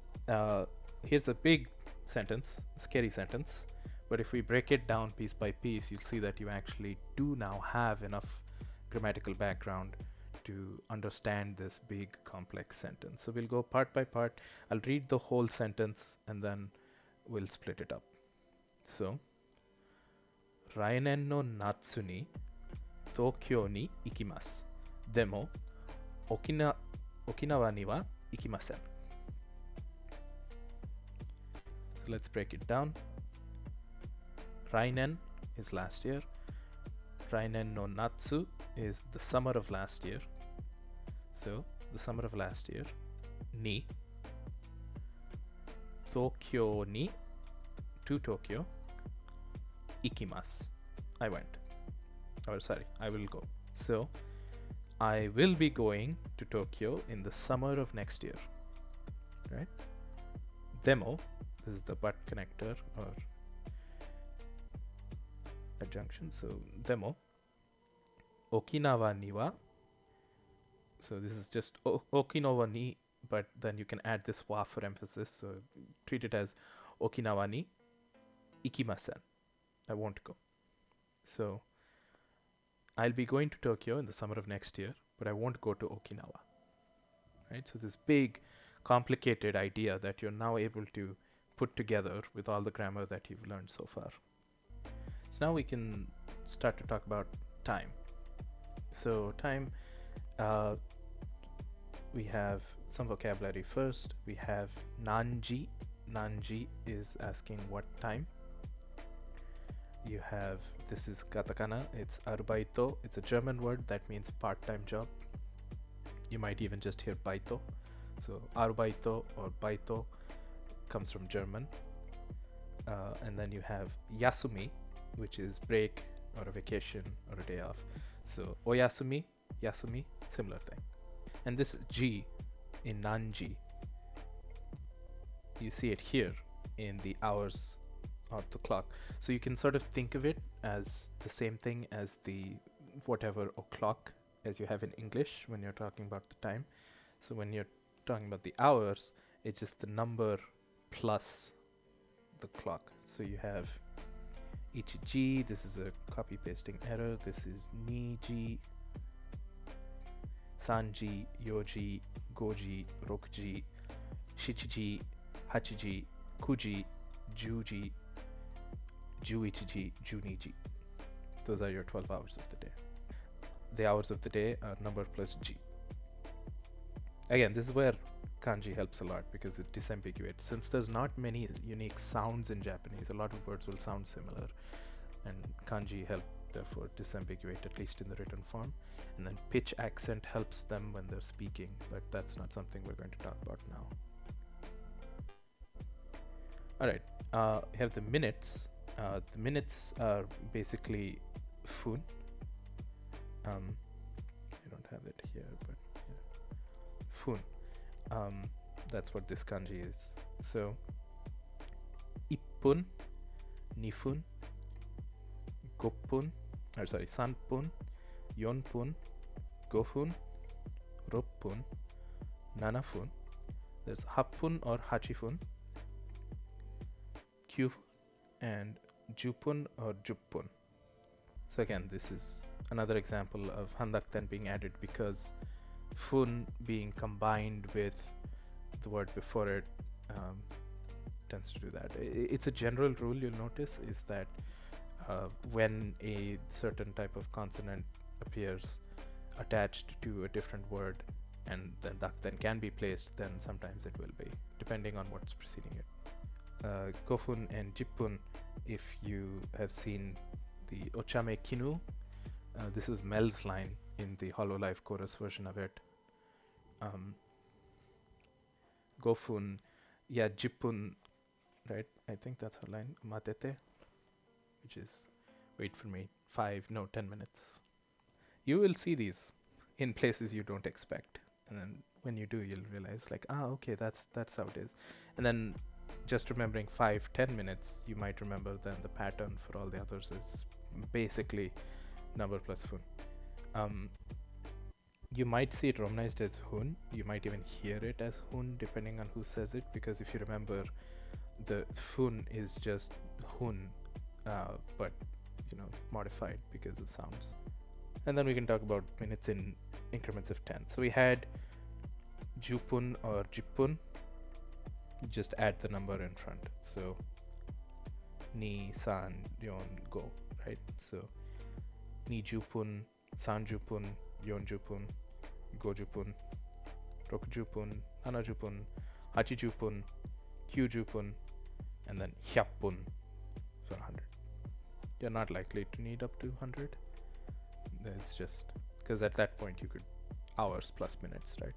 here's a big sentence, scary sentence, but if we break it down piece by piece, you'll see that you actually do now have enough grammatical background to understand this big complex sentence. So we'll go part by part. I'll read the whole sentence and then we'll split it up. So, Rainen no natsu ni Tokyo ni ikimasu. Demo, Okinawa ni wa ikimasen. let's break it down. Rainen is last year. Rainen no Natsu is the summer of last year. So, the summer of last year. Ni. Tokyo ni. To Tokyo. Ikimasu. I went. Or sorry, I will go. So, I will be going to Tokyo in the summer of next year. Right? Demo. This is the but connector or adjunction. So, demo. Okinawa ni wa. So, this is just Okinawa ni, but then you can add this wa for emphasis. So, treat it as Okinawa ni ikimasen. I won't go. So, I'll be going to Tokyo in the summer of next year, but I won't go to Okinawa. Right? So, this big, complicated idea that you're now able to put together with all the grammar that you've learned so far. So, now we can start to talk about time. So, time, we have some vocabulary first. We have nanji. Nanji is asking what time. You have, this is katakana, it's arubaito. It's a German word that means part-time job. You might even just hear baito. So arubaito or baito comes from German. And then you have yasumi, which is break or a vacation or a day off. So oyasumi, yasumi, similar thing. And this ji in nanji, you see it here in the hours of the clock. So you can sort of think of it as the same thing as the whatever o'clock as you have in English when you're talking about the time. So when you're talking about the hours, it's just the number plus the clock. So you have ichiji, this is a copy pasting error. This is niji, sanji, yoji, goji, rokuji, shichiji, hachiji, kuji, juji, juichiji, juniji. Those are your 12 hours of the day. The hours of the day are number plus ji. Again, this is where kanji helps a lot because it disambiguates. Since there's not many unique sounds in Japanese, a lot of words will sound similar, and kanji help therefore disambiguate, at least in the written form. And then pitch accent helps them when they're speaking, but that's not something we're going to talk about now. Alright, we have the minutes. The minutes are basically fun. I don't have it here, but yeah. Fun. That's what this kanji is. So, ippun, nifun, goppun, sanpun, yonpun, gofun, roppun, nanafun. There's happun or hachifun, kyufun, and jupun or juppun. So again, this is another example of handakten being added because fun being combined with the word before it tends to do that. It's a general rule you'll notice is that when a certain type of consonant appears attached to a different word and then dakten can be placed, then sometimes it will be, depending on what's preceding it. Gofun and jippun, if you have seen the Ochame Kinu, this is Mel's line in the Hololive chorus version of it. Gofun, yeah, jippun, right? I think that's her line. Matete, which is, wait for me, 10 minutes. You will see these in places you don't expect. And then when you do, you'll realize like, okay, that's how it is. And then just remembering 5-10 minutes, you might remember then the pattern for all the others is basically number plus fun. You might see it romanized as hun. You might even hear it as hun depending on who says it, because if you remember, the fun is just hun, but modified because of sounds. And then we can talk about minutes in increments of 10. So we had jupun or jippun. Just add the number in front. So ni, san, yon, go, right? So ni jupun, san jupun, yon jupun, go jupun, roku jupun, hana jupun, hachi jupun, kyu jupun, and then hyappun for 100. You're not likely to need up to 100. It's just because at that point you could hours plus minutes, right?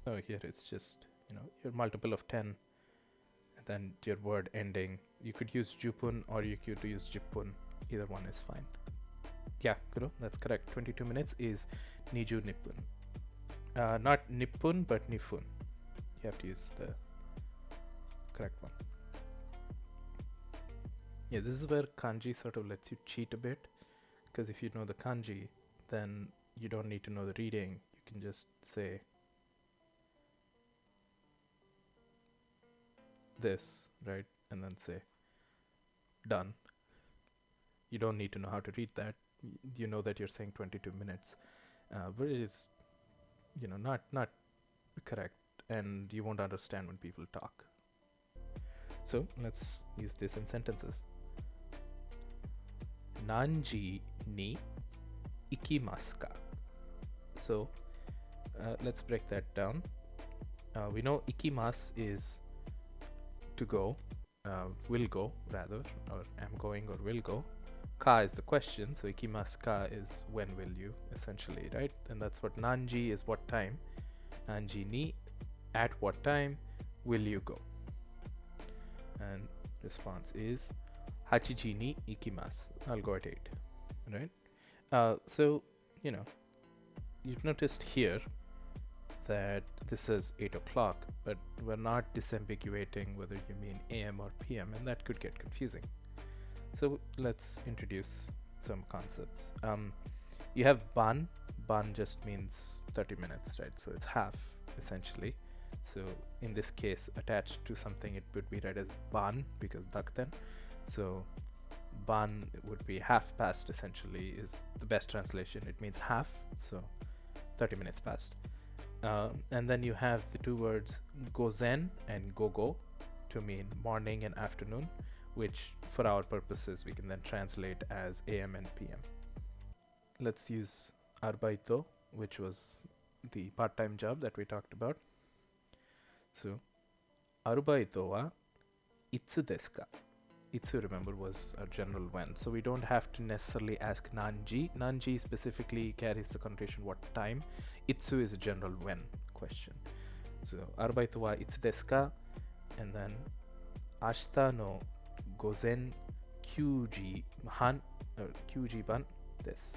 So here it's just, your multiple of 10 and then your word ending. You could use jupun or you could use jippun. Either one is fine. Yeah, Guru, that's correct. 22 minutes is niju nippun. Not nippun, but nifun. You have to use the correct one. Yeah, this is where kanji sort of lets you cheat a bit, because if you know the kanji, then you don't need to know the reading. You can just say this, right? And then say done. You don't need to know how to read that. You know that you're saying 22 minutes, but it is, not correct, and you won't understand when people talk. So let's use this in sentences. Nanji ni ikimasu ka? So let's break that down. We know ikimasu is to go, will go rather, or am going or will go. Ka is the question, so ikimasu ka is when will you, essentially, right? And that's what nanji is, what time. Nanji ni, at what time will you go? And response is hachiji ni ikimasu. I'll go at 8, right? So, you've noticed here that this is 8 o'clock, but we're not disambiguating whether you mean AM or PM, and that could get confusing. So let's introduce some concepts. You have ban. Ban just means 30 minutes, right? So it's half, essentially. So in this case, attached to something, it would be read as ban because dakten. So ban would be half past, essentially, is the best translation. It means half, so 30 minutes past. And then you have the two words gozen and gogo to mean morning and afternoon, which for our purposes we can then translate as AM and PM. Let's use arbaito, which was the part-time job that we talked about. So arubaito wa itsu desu ka? Itsu, remember, was a general when, so we don't have to necessarily ask nanji. Nanji specifically carries the connotation what time. Itsu is a general when question. So arubaito wa itsu desu ka? And then ashita no gozen 9時半 or 9時半 desu.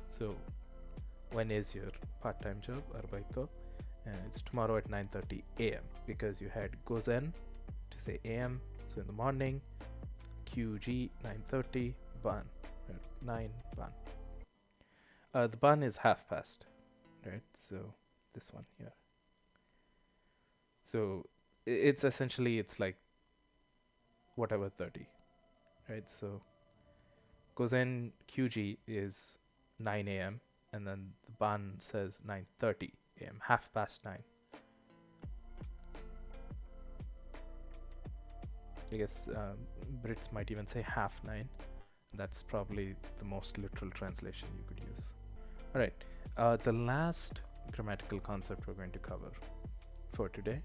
So when is your part-time job, arubaito? And it's tomorrow at 9:30 a.m. because you had gozen to say a.m. So in the morning, QG 9:30 ban, 9 ban. The ban is half past, right? So this one here. So it's essentially, it's like whatever 30, right? So gozen QG is 9 a.m. and then the ban says 9:30 a.m., half past 9. I guess Brits might even say half 9. That's probably the most literal translation you could use. All right, the last grammatical concept we're going to cover for today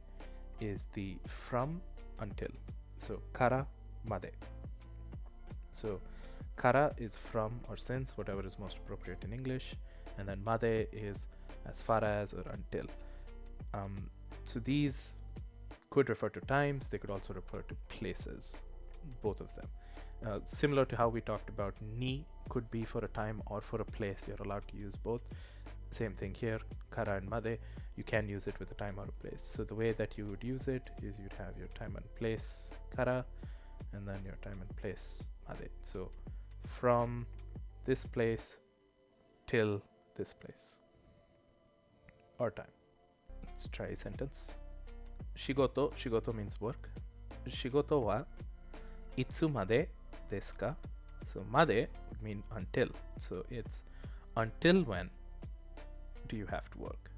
is the from until. So kara made. So kara is from or since, whatever is most appropriate in English, and then made is as far as or until. So these could refer to times, they could also refer to places, both of them. Similar to how we talked about ni could be for a time or for a place, you're allowed to use both. Same thing here, kara and made, you can use it with a time or a place. So the way that you would use it is you'd have your time and place kara, and then your time and place made. So from this place till this place, or time. Let's try a sentence. Shigoto means work. Shigoto wa itsu made desu ka? So made would mean until. So it's until when do you have to work?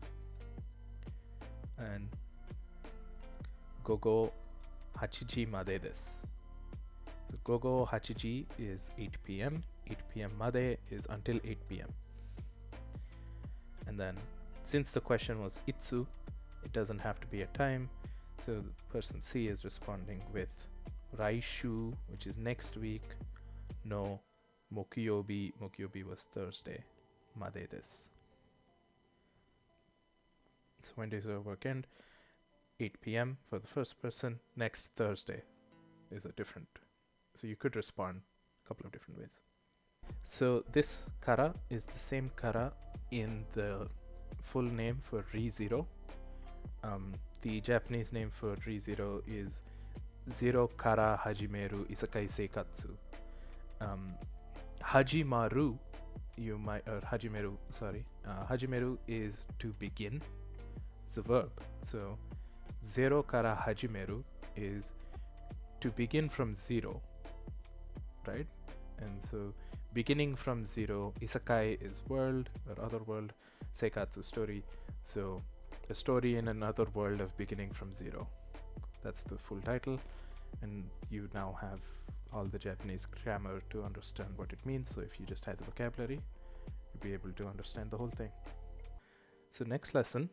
And gogo hachiji made desu. So gogo hachiji is 8 p.m. 8 p.m. made is until 8 p.m. And then since the question was itsu, It doesn't have to be a time. So the person C is responding with Raishu, which is next week. No, Mokuyobi. Mokuyobi was Thursday. Made desu. So when does your work end? 8 p.m. for the first person. Next Thursday is a different. So you could respond a couple of different ways. So this kara is the same kara in the full name for ReZero. The Japanese name for ReZero is Zero Kara Hajimeru Isekai Seikatsu. Hajimaru, you might, or Hajimeru, sorry. Hajimeru is to begin. It's a verb. So Zero Kara Hajimeru is to begin from zero, right? And so beginning from zero, Isekai is world or other world, Seikatsu story. So a story in another world of beginning from zero. That's the full title, and you now have all the Japanese grammar to understand what it means. So if you just had the vocabulary, you'll be able to understand the whole thing. So next lesson,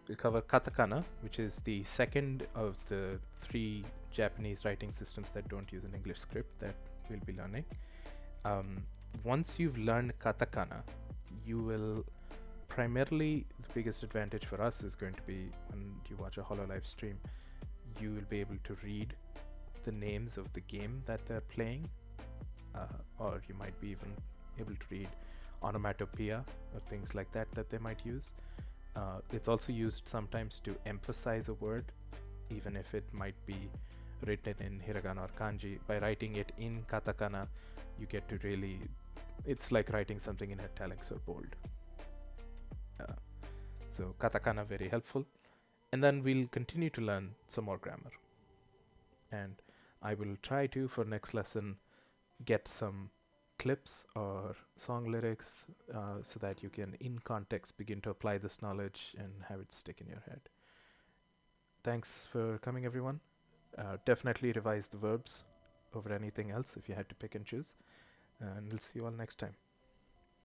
we'll cover katakana, which is the second of the 3 Japanese writing systems that don't use an English script that we'll be learning. Once you've learned katakana, you will primarily, the biggest advantage for us is going to be when you watch a HoloLive stream, you will be able to read the names of the game that they're playing, or you might be even able to read onomatopoeia or things like that that they might use. It's also used sometimes to emphasize a word, even if it might be written in hiragana or kanji. By writing it in katakana, you get to really, it's like writing something in italics or bold. So katakana, very helpful. And then we'll continue to learn some more grammar. And I will try to, for next lesson, get some clips or song lyrics so that you can, in context, begin to apply this knowledge and have it stick in your head. Thanks for coming, everyone. Definitely revise the verbs over anything else if you had to pick and choose. And we'll see you all next time.